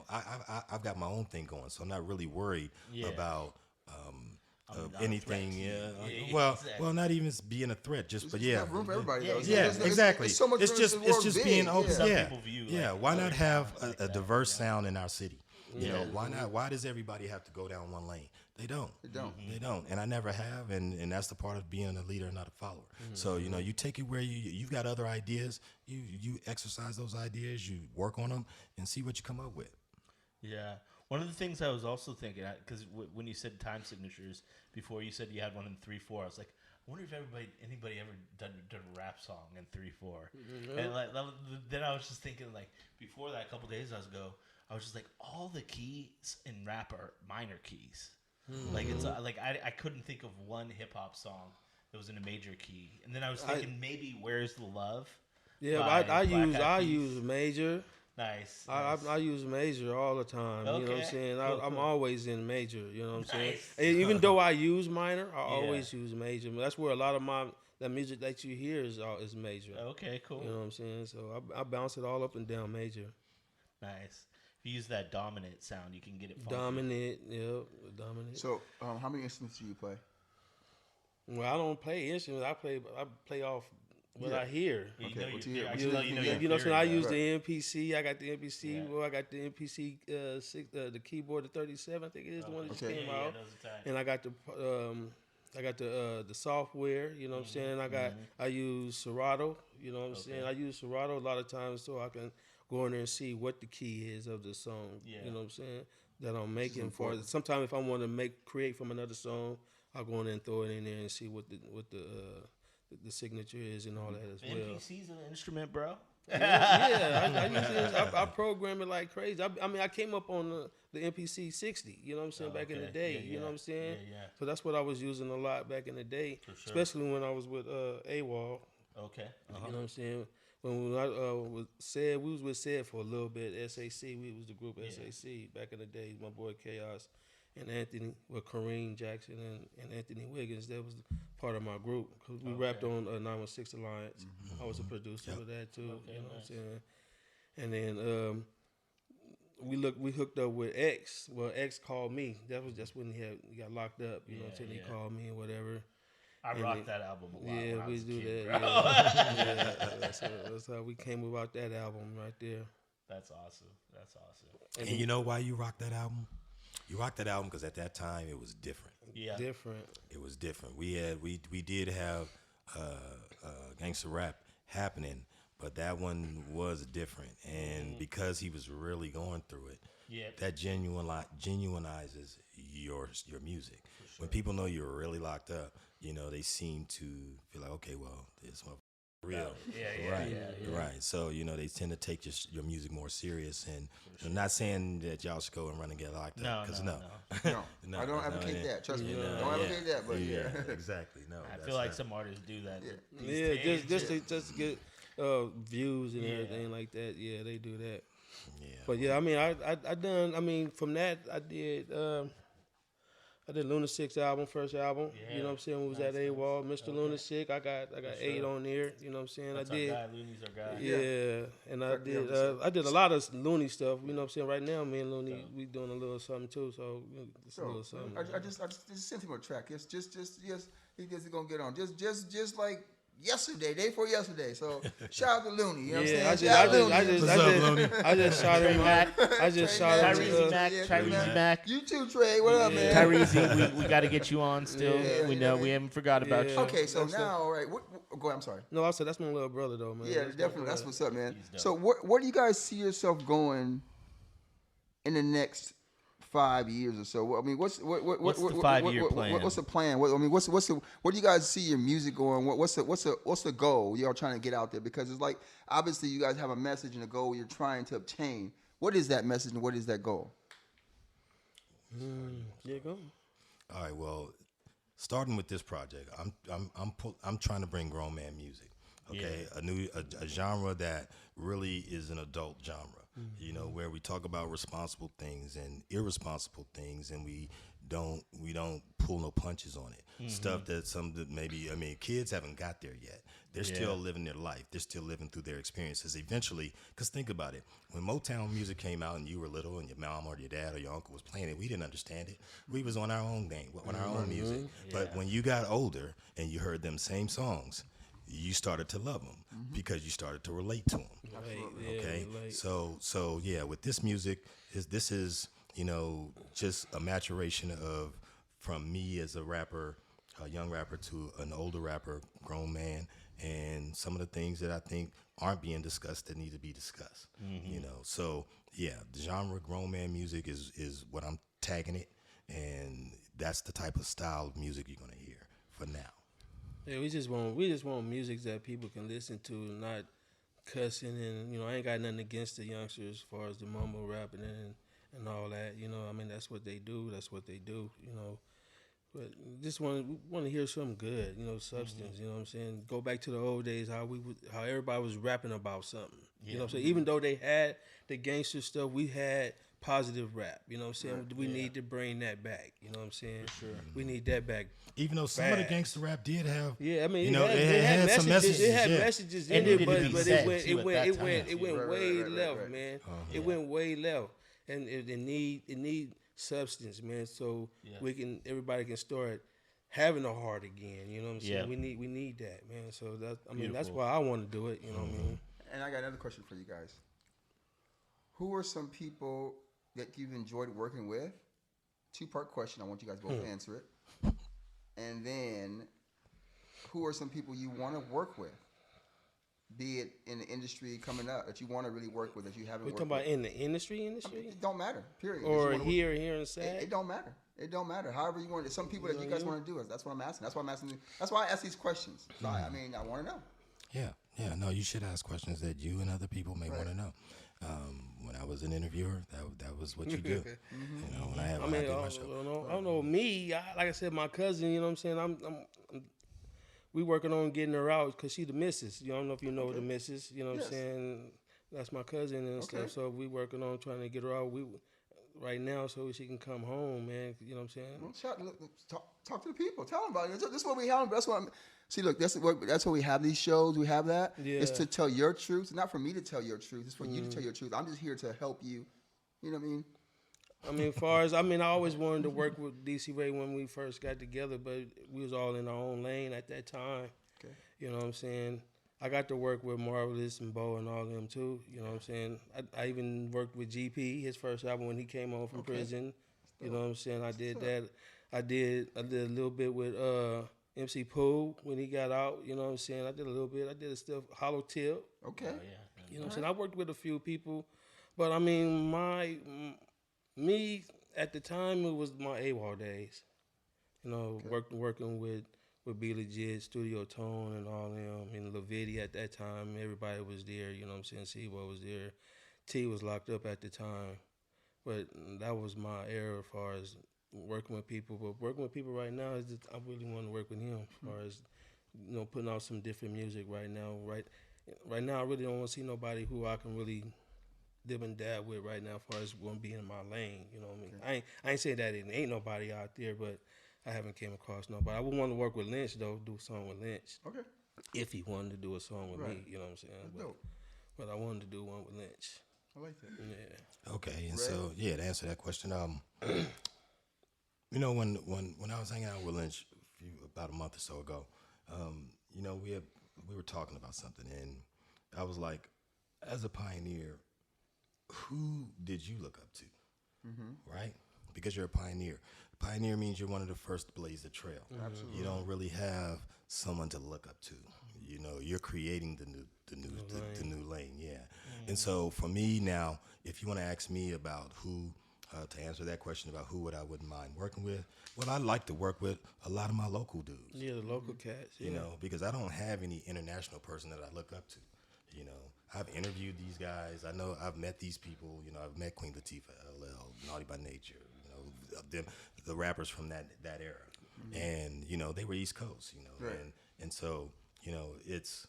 I've got my own thing going, so I'm not really worried about anything. Well, not even being a threat. But There's yeah, enough room for everybody. though. yeah, exactly. There's so much It's room just to it's work just big, being open. Some Yeah, people view, yeah. like, Why not other have sounds like a that. diverse sound in our city? Why not? Why does everybody have to go down one lane? They don't. They don't. And I never have. And that's the part of being a leader, not a follower. So you take it where you've got other ideas. You exercise those ideas. You work on them and see what you come up with. Yeah. One of the things I was also thinking, because when you said time signatures before, you said you had one in 3/4. I was like, I wonder if anybody ever done a rap song in 3/4. And then I was just thinking, like, before that, a couple days ago, I was just like, all the keys in rap are minor keys. Like it's like I couldn't think of one hip hop song that was in a major key. And then I was thinking maybe "Where's the Love." Yeah, by but I Black Eyed Peas. use major. Nice. I use major all the time. You know what I'm Okay. saying? Cool, I'm cool. always in major. You know what I'm saying? Nice. And even though I use minor, I always use major. That's where a lot of the music that you hear is major. Okay, cool. You know what I'm saying? So I bounce it all up and down major. Nice. If you use that dominant sound, you can get it funky. Dominant, yeah, dominant. So, how many instruments do you play? Well, I don't play instruments. I play off what I hear. You Okay, know what you you hear? I What can you tell hear? you know Yeah. your You know what I'm saying? I theory, use right? the MPC. I got the MPC. Yeah. Well, I got the MPC the keyboard, the 37. I think it is the one that just Okay. came Yeah, out. those are tight. And I got the software. You know what I'm saying? I use Serato. You know what I'm saying? I use Serato a lot of times so I can go in there and see what the key is of the song. Yeah. You know what I'm saying? That I'm making for. important. Sometimes if I want to create from another song, I'll go in there and throw it in there and see what the signature is and all that as well. MPC's an instrument, bro. I usually I program it like crazy. I mean, I came up on the MPC 60. You know what I'm saying? Back in the okay. day. Yeah, You know what I'm saying? Yeah. So that's what I was using a lot back in the day, For sure. especially when I was with AWOL. Okay. You know what I'm saying? When I was SAID, we was with SAID for a little bit. SAC, we was the group SAC back in the day. My boy Chaos and Anthony, with Kareem Jackson and Anthony Wiggins. That was part of my group. 'Cause we rapped on 916 Alliance. I was a producer of that too. Okay, you know what I'm nice. saying? And then we hooked up with X. Well, X called me. That's when he got locked up. You know what I'm saying? He called me or whatever. I And rocked that album a lot. Yeah, when I we was a do kid, that. bro. Yeah. That's how we came about that album right there. That's awesome. That's awesome. And you know why you rocked that album? You rocked that album because at that time it was different. Yeah. Different. It was different. We did have gangster rap happening, but that one was different. And because he was really going through it, that genuinizes your music. When people know you're really locked up, they seem to feel like, okay, well, this motherfucker real. Right. So, they tend to take your music more serious. And I'm not saying that y'all should go and run and get locked up. Because No, I don't advocate that. Trust me. Don't advocate that. But yeah. Exactly. No. I feel like some artists do that. Yeah, just to get views and everything like that. Yeah, they do that. Yeah. But yeah, I mean, I done. I mean, from that I did Lunatic's album, first album. Yeah. You know what I'm saying? We was at AWOL, Mr. Lunatic. I got 8 on there. You know what I'm saying? That's I did. our guy. Looney's our guy. Yeah, and Correct, I did a lot of Looney stuff. You know what I'm saying? Right now, me and Looney, we doing a little something too. So it's a little something. I just sent him a track. Just he just gonna get on. Just like yesterday, day before yesterday. So shout out to Looney. You know what Yeah, I'm saying? Shout out to Looney. I just shot him out. I just shot him. Tyrese Mack, Tyrese Mack. You too, Trey. What up, man? Tyrese, we got to get you on still. Yeah, we yeah, know man. we haven't forgot about you. Okay, so now, all right. Go ahead. I'm sorry. No, I said that's my little brother though, man. Yeah, That's my definitely. brother. That's what's up, man. dope. So where do you guys see yourself going in the next 5 years or so? I mean, what's the 5-year plan? What's the plan? Where do you guys see your music going? What's the goal y'all trying to get out there? Because it's like obviously you guys have a message and a goal you're trying to obtain. What is that message and what is that goal? Yeah, go. All right. Well, starting with this project, I'm trying to bring grown man music. Okay, a genre that really is an adult genre. You know, where we talk about responsible things and irresponsible things, and we don't pull no punches on it. Stuff that maybe kids haven't got there yet. They're still living their life. They're still living through their experiences. Eventually, because think about it, when Motown music came out and you were little and your mom or your dad or your uncle was playing it, we didn't understand it. We was on our own thing, on our own music. But when you got older and you heard them same songs, you started to love them because you started to relate to them. Okay, so yeah, with this music, this is just a maturation of from me as a rapper, a young rapper, to an older rapper, grown man, and some of the things that I think aren't being discussed that need to be discussed. So yeah, the genre grown man music is what I'm tagging it, and that's the type of style of music you're gonna hear for now. Yeah, we just want music that people can listen to, not cussing, and I ain't got nothing against the youngsters as far as the mumble rapping and all that. That's what they do. But just want to hear something good, substance. You know what I'm saying? Go back to the old days, how everybody was rapping about something. You know what I'm saying? Even though they had the gangster stuff, we had positive rap. You know what I'm saying? We need to bring that back. You know what I'm saying? For sure. We need that back. Even though some of the gangster rap did have, it had some messages. It had messages in it, but it went way Right, left, right. man. It went way left, and it need substance, man. So everybody can start having a heart again. You know what I'm saying? Yeah. We need that, man. So that's why I want to do it. You know what I mean? And I got another question for you guys. Who are some people that you've enjoyed working with? Two-part question. I want you guys both to answer it. And then, who are some people you want to work with? Be it in the industry coming up that you want to really work with that you haven't We're worked talking about with. in the industry? It don't matter. Period. Or That you wanna here work- in SAG? It don't matter. It don't matter. However you want it. Some people that you guys want to do it. That's what I'm asking. That's why I'm asking. That's why I ask these questions. So I want to know. Yeah. No, you should ask questions that you and other people may want to know. When I was an interviewer, that was what you do. When I did my show. I don't know. Me, like I said, my cousin. You know what I'm saying? We working on getting her out because she the missus. I don't know if you know the missus. You know what I'm saying? That's my cousin and stuff. So we working on trying to get her out. Right now, so she can come home, man. You know what I'm saying? Well, talk to the people. Tell them about it. This is what we have. That's what I'm. See, look, that's what we have these shows. We have that. Yeah. It's to tell your truth. It's not for me to tell your truth. It's for you to tell your truth. I'm just here to help you. You know what I mean? I always wanted to work with DC Ray when we first got together, but we was all in our own lane at that time. Okay. You know what I'm saying? I got to work with Marvelous and Bo and all of them too. You know what I'm saying? I even worked with GP, his first album when he came home from prison. You know what I'm saying? I did that. I did a little bit with MC Pooh when he got out. You know what I'm saying? I did a little bit. I did a stuff Hollow Tip. Okay. You know what I'm saying? I worked with a few people, but me at the time it was my AWOL days. Working with Be Legit, Studio Tone, and all them, and Lavitti at that time. Everybody was there. You know what I'm saying? Sebo was there. T was locked up at the time, but that was my era as far as working with people. But working with people right now is just, I really want to work with him as far as putting out some different music right now. Right now, I really don't want to see nobody who I can really dib and dab with right now as far as want to be in my lane. You know what I mean? I ain't saying that it ain't nobody out there, but I haven't came across nobody. I would want to work with Lynch though, do a song with Lynch. Okay. If he wanted to do a song with me, you know what I'm saying? That's dope. But I wanted to do one with Lynch. I like that. Yeah. Okay, and so to answer that question, when I was hanging out with Lynch about a month or so ago, we had we were talking about something, and I was like, as a pioneer, who did you look up to? Right? Because you're a pioneer. Pioneer means you're one of the first to blaze the trail. Absolutely. You don't really have someone to look up to. You know, you're creating the new lane. Yeah. And so for me now, if you want to ask me about who, to answer that question about who I wouldn't mind working with, well, I like to work with a lot of my local dudes. Yeah, the local cats. Yeah. You know, because I don't have any international person that I look up to. You know, I've interviewed these guys. I know I've met these people. You know, I've met Queen Latifah, LL, Naughty by Nature. You know, the rappers from that era, and you know they were East Coast. You know, Right. and so you know it's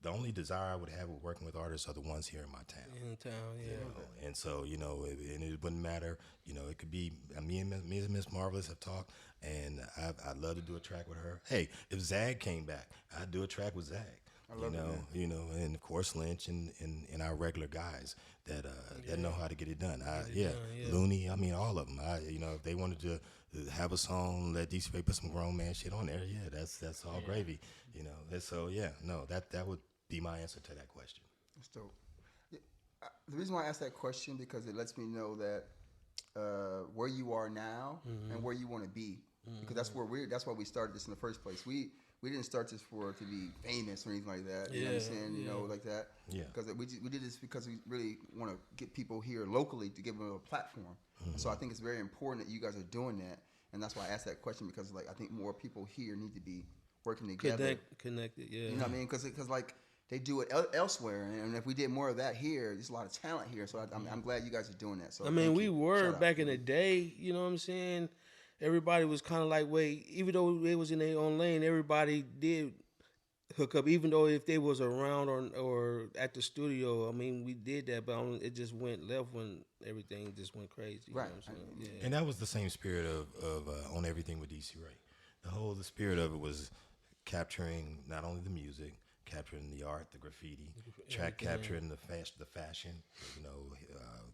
the only desire I would have with working with artists are the ones here in my town. In town, yeah. You know? And so, you know, and it wouldn't matter. You know, it could be me and Miss Marvelous have talked, and I'd love to do a track with her. Hey, if Zag came back, I'd do a track with Zag. love it, man. You know, and of course Lynch and our regular guys that know how to get it done. Looney, I mean all of them. You know, if they wanted to have a song, let DC Ray put some grown man shit on there, yeah, that's all gravy. You know, and so that would be my answer to that question. That's dope. Yeah, the reason why I asked that question because it lets me know that where you are now and where you want to be. Because that's why we started this in the first place. We didn't start this to be famous or anything like that. You know what I'm saying? You know, like that. Yeah. Because we did this because we really want to get people here locally to give them a platform. And so I think it's very important that you guys are doing that. And that's why I asked that question because like I think more people here need to be working together. Connected, yeah. You know what I mean? Because like they do it elsewhere, and if we did more of that here, there's a lot of talent here. So I'm glad you guys are doing that. So I mean, we Shout were out. back in the day. You know what I'm saying? Everybody was kind of like, even though they was in their own lane, everybody did hook up. Even though if they was around or at the studio, I mean, we did that, but it just went left when everything just went crazy. You Right. know what I'm saying? Yeah. And that was the same spirit of On Everything with DC Ray. The spirit of it was capturing not only the music, capturing the art, the graffiti, capturing the fashion, you know,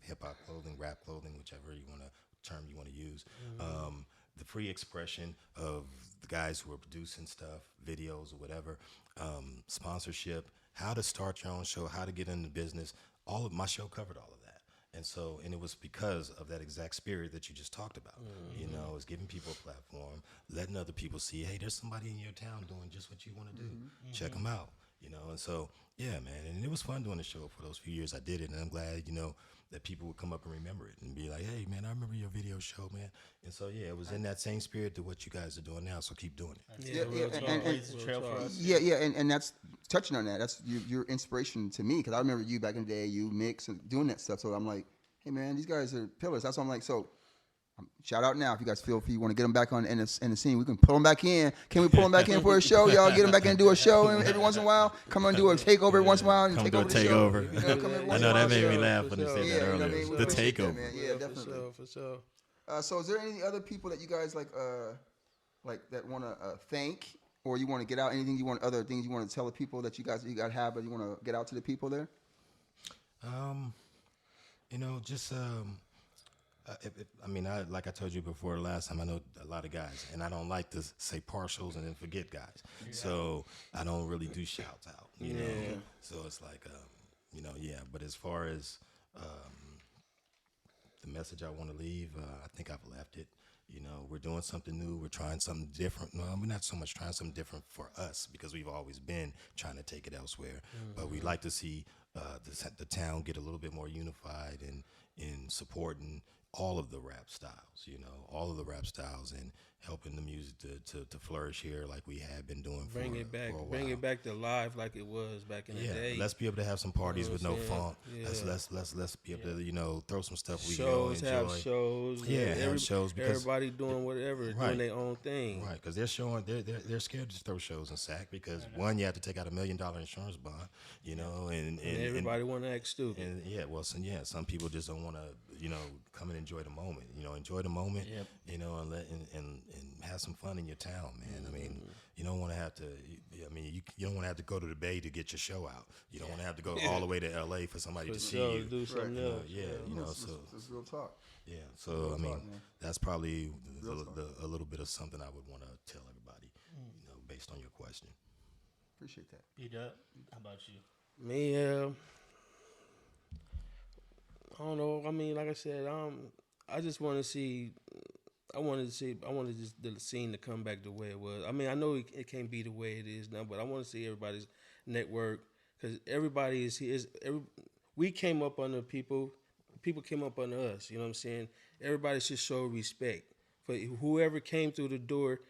hip hop clothing, rap clothing, whichever term you want to use. The free expression of the guys who are producing stuff, videos or whatever, sponsorship, how to start your own show, how to get into business. All of my show covered all of that. And it was because of that exact spirit that you just talked about. You know, it's giving people a platform, letting other people see, hey, there's somebody in your town doing just what you want to do. Check them out. You know, and so, yeah, man. And it was fun doing the show for those few years I did it. And I'm glad, you know, that people would come up and remember it and be like, hey, man, I remember your video show, man. And so, yeah, it was in that same spirit to what you guys are doing now. So keep doing it. Yeah, real and- talk, and- Blaze the real trail talk. for us. Yeah, and that's touching on that. That's your inspiration to me because I remember you back in the day. You mix and doing that stuff. So I'm like, hey man, these guys are pillars. That's why I'm like, so shout out now if you guys feel if you want to get them back on in the scene, we can pull them back in. Can we pull them back in for a show? Y'all get them back in and do a show every once in a while. Come on, do a takeover every once in a while and Come take do a over the show. takeover. You know, come every I once know in a that made while. me sure, laugh for when they sure. said Yeah, that you know what I earlier. mean? We The appreciate that, takeover. man. Yeah, definitely. For sure. So is there any other people that you guys like that want to thank, or you want to get out? Anything you want? Other things you want to tell the people that you got to have, but you want to get out to the people there? You know, just I mean, like I told you before last time, I know a lot of guys, and I don't like to say partials and then forget guys. So I don't really do shouts out, you know. So it's like, you know, yeah. But as far as the message I want to leave, I think I've left it. You know, we're doing something new. We're trying something different. No, we're not so much trying something different for us because we've always been trying to take it elsewhere. But we'd like to see the town get a little bit more unified in supporting all of the rap styles, you know, all of the rap styles and helping the music to flourish here like we have been doing for a while. Bring it back to live like it was back in the day. Let's be able to have some parties with no what I'm saying? funk. Yeah. Let's be able to, you know, throw some stuff we can all Shows, enjoy. have shows. Yeah, have shows because everybody doing whatever, Right. doing their own thing. Right, because they're scared to throw shows in SAC because one, you have to take out $1 million insurance bond, you know, and everybody want to act stupid. and some people just don't want to, you know, come and enjoy the moment, you know, you know, and have some fun in your town, man. I mean, you don't want to have to. I mean, you don't want to have to go to the Bay to get your show out. You don't want to have to go all the way to LA for somebody to see you. Do something You know, else. you know, so It's real talk. yeah, so I mean, talk, man. that's probably Real talk. a little bit of something I would want to tell everybody, you know, based on your question. Appreciate that. B Dubb, how about you? Me, I don't know. I mean, like I said, I just want to see. I wanted just the scene to come back the way it was. I mean, I know it can't be the way it is now, but I want to see everybody's network because everybody is here. We came up under people. People came up under us. You know what I'm saying? Everybody should show respect for whoever came through the door.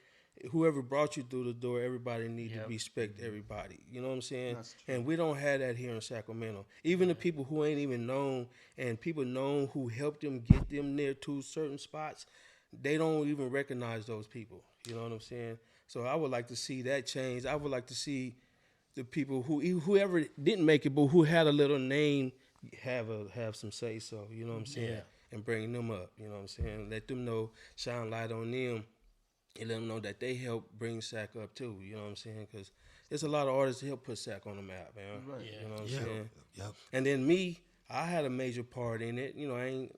Whoever brought you through the door, everybody need to respect everybody. You know what I'm saying? And we don't have that here in Sacramento. Even the people who ain't even known and people known who helped them get them there to certain spots, they don't even recognize those people. You know what I'm saying? So I would like to see that change. I would like to see the people whoever didn't make it, but who had a little name, have some say so. You know what I'm saying? Yeah. And bring them up. You know what I'm saying? Let them know, shine light on them. And let them know that they help bring Sac up too. You know what I'm saying? Because there's a lot of artists that help put Sac on the map, man. Right. Yeah. You know what I'm saying? Yep. And then me, I had a major part in it. You know, a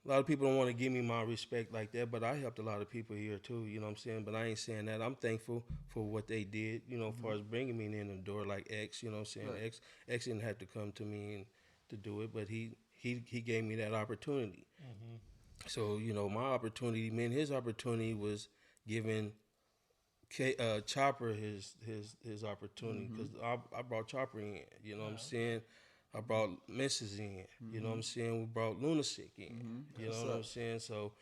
lot of people don't want to give me my respect like that, but I helped a lot of people here too. You know what I'm saying? But I ain't saying that. I'm thankful for what they did. You know, as far as bringing me in the door, like X. You know what I'm saying? Right. X didn't have to come to me and to do it, but he gave me that opportunity. Mm-hmm. So, you know, my opportunity, man, his opportunity was giving Chopper his opportunity because I brought Chopper in, you know what I'm saying? I brought Mrs. in, you know what I'm saying? We brought Lunatic in, you know what I'm saying? So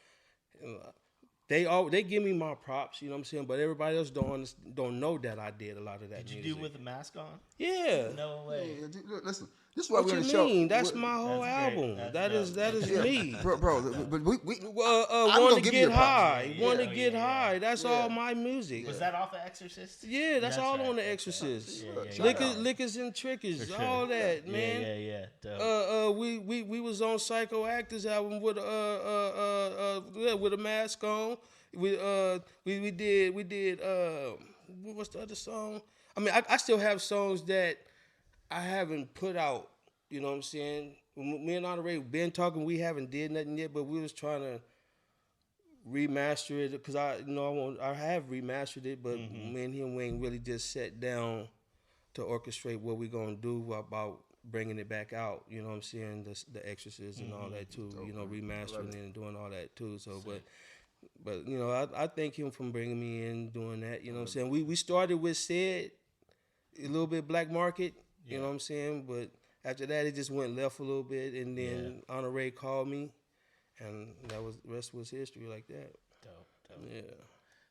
they give me my props, you know what I'm saying? But everybody else don't know that I did a lot of that Did you music. do with the mask on? Yeah. No way. Yeah, dude, look, listen, this is why What we're you on the show. mean? That's my whole That's great. album. That's That is Yeah, me. bro. But we Want gonna to give you get your props. high. Yeah, Want to yeah, get yeah. high. That's Yeah. all my music. Was that off of Exorcist? Yeah, that's all right. on the That's Exorcist. right. Yeah, Shout out. Liquors and Trickers, For sure. all that, man. Yeah. Dope. We was on Psycho Actors album with a mask on. We did what's the other song? I mean, I still have songs that I haven't put out. You know what I'm saying? Me and Honore been talking. We haven't did nothing yet, but we was trying to remaster it because I have remastered it, but me and him we ain't really just sat down to orchestrate what we gonna do about bringing it back out. You know what I'm saying? The Exorcist and all that too. You know, remastering it and doing all that too. So, but you know, I thank him for bringing me in, doing that. You know what I'm saying? We started with Said, a little bit Black Market. You know what I'm saying? But after that, it just went left a little bit, and then Honore called me, and the rest was history like that. Dope. Yeah.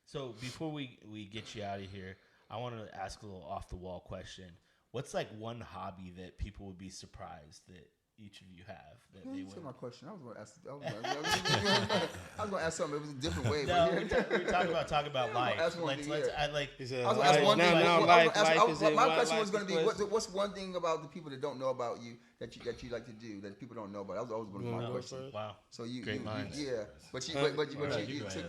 So before we get you out of here, I want to ask a little off the wall question. What's like one hobby that people would be surprised that each of you have that Man, they you would? took my question. I was going to ask. I was going to ask something. It was a different way. No, but we were talking about life. That's one Let's, thing, let's, yeah. I like. He said, I was going to ask one thing. my My question was going to be, what's one thing about the people that don't know about you that you like to do that people don't know about? That was always going to be my question. Wow. So you, Great minds. yeah, but you took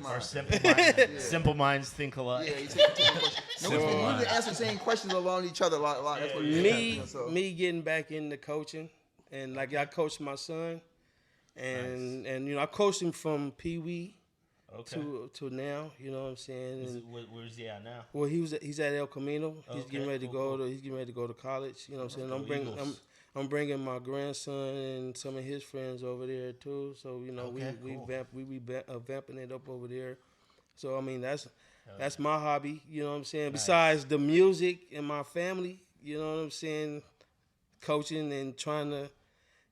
my Or simple minds think alike. Yeah, you took my question. No, we've been answering the same questions along each other a lot. That's what Me getting back into coaching, and like I coached my son, and you know I coached him from Pee Wee to now. You know what I'm saying? Where's he at now? Well, he's at El Camino. He's Okay, getting ready cool. to go to college. You know what I'm saying? Eagles. I'm bringing my grandson and some of his friends over there too. So you know we vamping it up over there. So I mean that's my hobby. You know what I'm saying? Nice. Besides the music and my family, you know what I'm saying? Coaching and trying to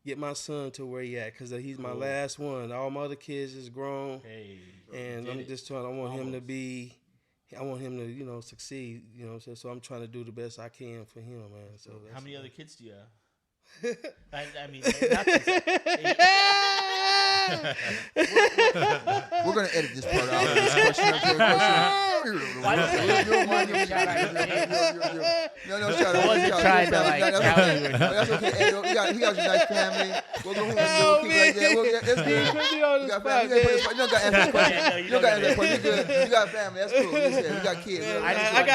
get my son to where he at because he's my last one. All my other kids is grown, and I'm just trying. I want him to you know succeed. You know what I'm saying? So I'm trying to do the best I can for him, man. So How many other kids do you have? I mean, not to We're gonna edit this part out of this question. Why don't you shout out your kids? No, shout out. I wasn't trying to like tell you. That's okay. Hey, he got your nice family. We'll go home and keep like that. That's good. Put me on You the got spot, family. You don't got to answer the question. Yeah, no, You don't got to answer the question. You good. You got family. That's cool. Listen, you got kids. I just want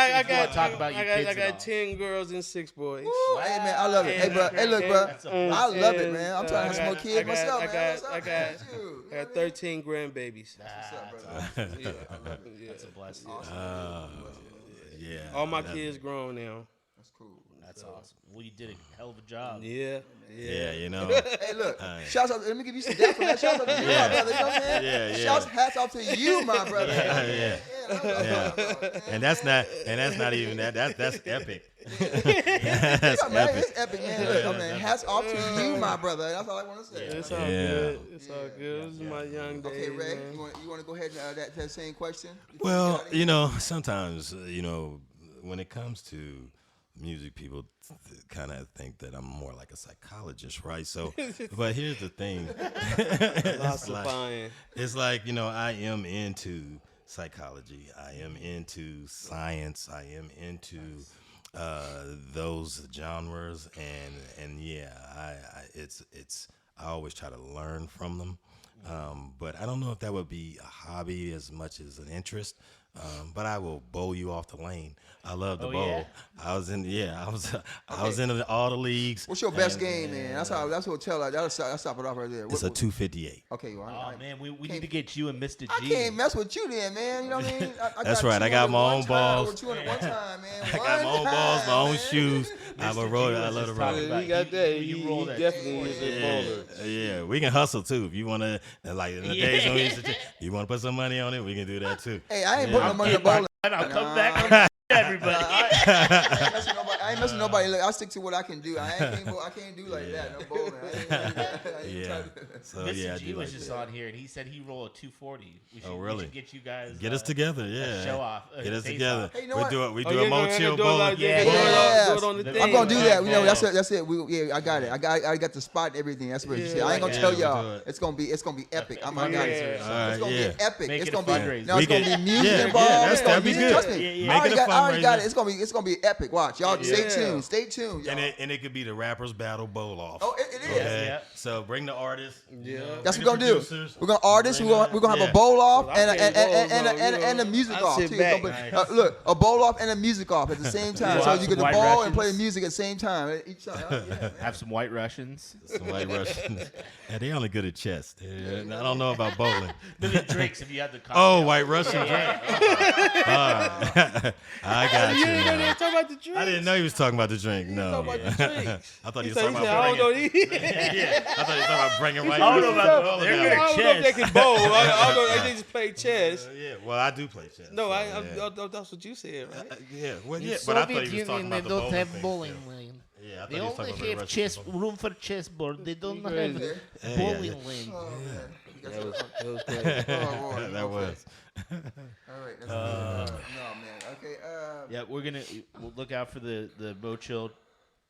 to talk about your kids I at all. got 10 girls and 6 boys. Ooh, hey man, I love it. Hey bro, hey look bro, That's a blessing. I love it man. I'm trying to have some more kids myself, man. What's up, I man? What's you? I got 13 grandbabies. What's up, brother? Yeah. That's a blessing. Awesome. Yeah. All my kids grown now. That's cool. That's awesome. Well, you did a hell of a job. Yeah. Yeah, you know. Hey, look, shouts out. Let me give you some dap for that. Shouts out to you, my brother. You know what I'm saying? Yeah. Shouts, hats off to you, my brother. Yeah. And that's not even that. That's epic. That's Yeah, man, epic. it's epic, man. Look, man, hats off to you, my brother. That's all I want to say. It's all Yeah. good. It's all good. This is my young days. Okay, Ray, man. you want to go ahead and that same question? before we Well, get out of here? you know, sometimes when it comes to music, people kind of think that I'm more like a psychologist, right? So, but here's the thing. Philosophizing. It's like, I am into psychology. I am into science. I am into those genres, and yeah, I always try to learn from them. But I don't know if that would be a hobby as much as an interest. But I will bowl you off the lane. I love to bowl. Yeah? I was in all the leagues. What's your best game, man? That's what tell. That'll stop it off right there. It's a 258. Okay, well, Oh man, we need to get you and Mr. I G. can't mess with you then, man. You know what I mean? That's right. I got my 200 own one time, balls. over 200 one time, man. I got my own balls, my own shoes. I'm a roller. I love to roll. talking about- He got that. you He roll that definitely is a bowler. Yeah, we can hustle too. If you want to, like in the days when we used to, you want to put some money on it, we can do that too. Hey, I ain't putting no money in the bowling. I'll come back and everybody. I ain't messing with nobody. Look, I stick to what I can do. I can't do like that. No bowling. Yeah. So Mr. yeah, I G do was like just that. on here and he said he rolled a 240. We should, Oh, we really? should get you guys. Get us together, yeah. show off, Get us face together. off. Hey, you know We what? do it. We Oh, do yeah, a go ahead MoChill and do it bowl. like that. Yeah. Do Yes. it on the I'm thing. I'm gonna do that. You know, Yeah. that's it. I got it. I got the spot and everything. That's what you said. I ain't gonna Yeah, tell we'll y'all. do it. It's gonna be epic. I got Yeah. it. All right, It's gonna yeah. be epic. Make It's it a gonna be fundraiser. no. It's We gonna can- be music yeah, involved. yeah, It's gonna that'd be be good. trust me. Yeah, yeah. I already Make it a got it. fundraiser. It's gonna be epic. Watch y'all. Stay Yeah. tuned. Stay tuned. Y'all. And it could be the rappers battle bowl off. Oh, it is. Okay? Yeah. So bring the artists. Yeah. That's bring what we're the gonna do. producers. We're gonna artists. Bring We're gonna have yeah. a bowl off Well, I can't bowl, and a music I off sit too. back. So, look, a bowl off and a music off at the same time. We'll So have you some get the White bowl and play the Russians. music at the same time. Each time. Yeah, man. Have some White Russians. Some White Russians. Yeah, they only good at chess. I don't know about bowling. Then the drinks if you had the cocktail. Oh, White Russian drink. I got you. You didn't know they now. were talking about the drinks. I didn't know he was talking about the drink. No. talking about the drinks. I thought he He was said, talking I don't about know. bringing. I Yeah, I thought he was talking about bringing White I don't know Russians. about bowling they're alley. good. don't know if they Chess. can bowl. I don't know. They just play chess. Yeah, well, I do play chess. No, so, I yeah. that's what you said, right? Yeah, well, In yeah, but I thought Soviet he was talking Union, about they the don't bowling have thing, bowling too. lane. Yeah, I thought They he was only talking about have the chess Russian room for chessboard. They don't have Crazy. Yeah, bowling yeah. lane. Oh, man. You guys- That was crazy. Oh, boy. That was. All right. That's no, man. Okay. Yeah, we'll look out for the MoChill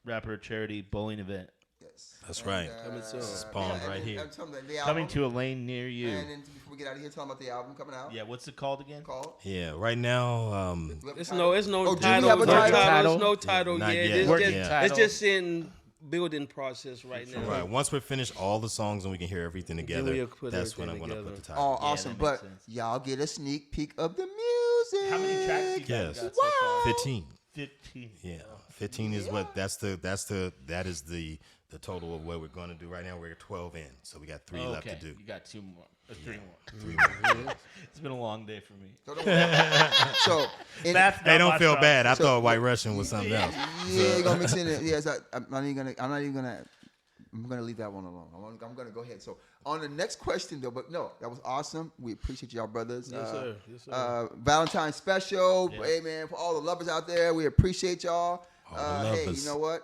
rapper charity bowling event Yes. That's right. Coming soon. Spawned right here. And tell them the coming album. to a lane near you. And then before we get out of here, tell them about the album coming out. Yeah, what's it called again? Called. Yeah, right now, Do we have a It's title? no Oh, do we title. have a No title? title. It's no title Not yet. yet. It's Working just, title. it's just in building process right now. right. Once we finish all the songs and we can hear everything together, we'll put that's when I'm everything going to put together. the title. Oh, awesome. that But makes sense. y'all get a sneak peek of the music. How many tracks you guys Yes. got so far? 15. 15. Yeah, 15 is what that is the total of what we're going to do right now. We're 12 in, so we got 3 left to do. You got 2 more. 3 more. 3 more. It's been a long day for me. So, in, That's Hey, not don't my feel strong bad. I suit. thought White Russian was something else. yeah, you're gonna mix in it. Yes, I'm not even gonna. I'm gonna leave that one alone. I'm gonna go ahead. So on the next question though, but no, that was awesome. We appreciate y'all, brothers. Yes, sir. Yes, sir. Valentine special. Yeah. Hey man, for all the lovers out there, we appreciate y'all. All the Hey, lovers. you know what?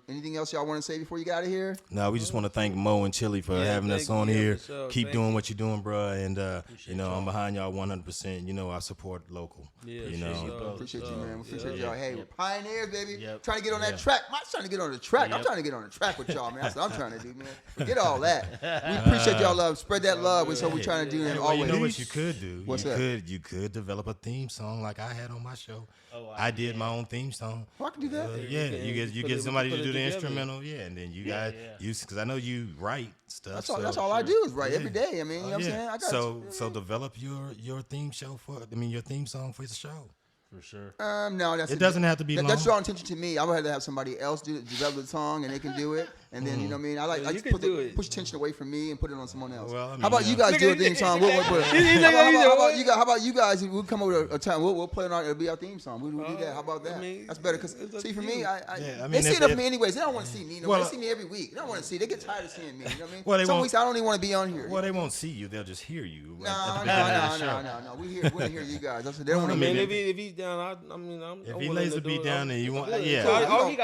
Anything else y'all want to say before you get out of here? No, we just want to thank Mo and Chili for Yeah, having us thank on you. here. For sure. Keep Thank doing you. what you're doing, bro. And I'm behind y'all 100%. You know, I support local. Yeah, you for know, sure. Appreciate you, So, man. We appreciate yeah. y'all. Hey, we're pioneers, baby. Yep. Trying to get on that Yeah. track. Mike's trying to get on the track. I'm Yep. trying to get on the track with y'all, man. That's what I'm trying to do, man. Forget all that. We appreciate y'all love. Spread that love. That's what we're trying to do. Hey, And well, you always. know what you could do? What's you that? You could develop a theme song like I had on my show. Oh, I did my own theme song. Oh, I can do that. Yeah, can you put get it- somebody put to it do the together. instrumental, yeah, and then you guys use because I know you write stuff. That's all. so- That's all I do is write every day. I mean, you know what I'm saying? I got so develop your theme your theme song for the show. For sure. No, that's It doesn't have to be That's long. drawing attention to me. I would rather have somebody else develop the song and they can do it. And then, you know what I mean? I like Yeah, I you just can push tension away from me and put it on someone else. Well, I mean, how about yeah. you guys do a theme song? How about you guys? We'll come over to a time. We'll play it on. It'll be our theme song. We'll do that. How about that? That's better. Because see, for me, they see it of me anyways. They don't want to see me. They see me every week. They don't want to see. They get tired of seeing me. You know what I mean? Some weeks I don't even want to be on here. Well, they won't see you. They'll just hear you. No. We want to hear you guys. That's what they don't want to hear. If he's down, if he lays the beat down and you want, yeah,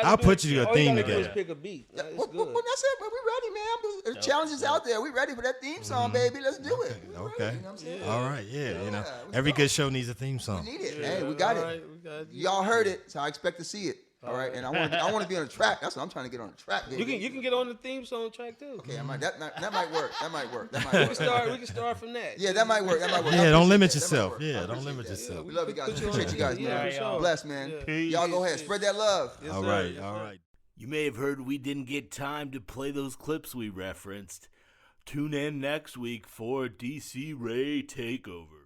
I'll put you a theme together. Pick a beat. Well, that's it. But we're ready, man. The challenge is out there. We're ready for that theme song, baby. Let's do it. Okay. You know what I'm saying? All right. Yeah. You know, every good show needs a theme song. We need it. Hey, we got it. Y'all heard it, so I expect to see it. All right, and I want to be on the track. That's what I'm trying to get on the track. Baby. You can get on the theme song track too. Okay, that might work. We can start from that. Yeah, that might work. Yeah, don't limit yourself. Yeah, don't limit yourself. We love you guys. Appreciate you guys, man. Sure. Bless, man. Y'all go ahead, spread that love. Yes, All sir. right. Yes, All sir. right. You may have heard we didn't get time to play those clips we referenced. Tune in next week for DC Ray Takeover.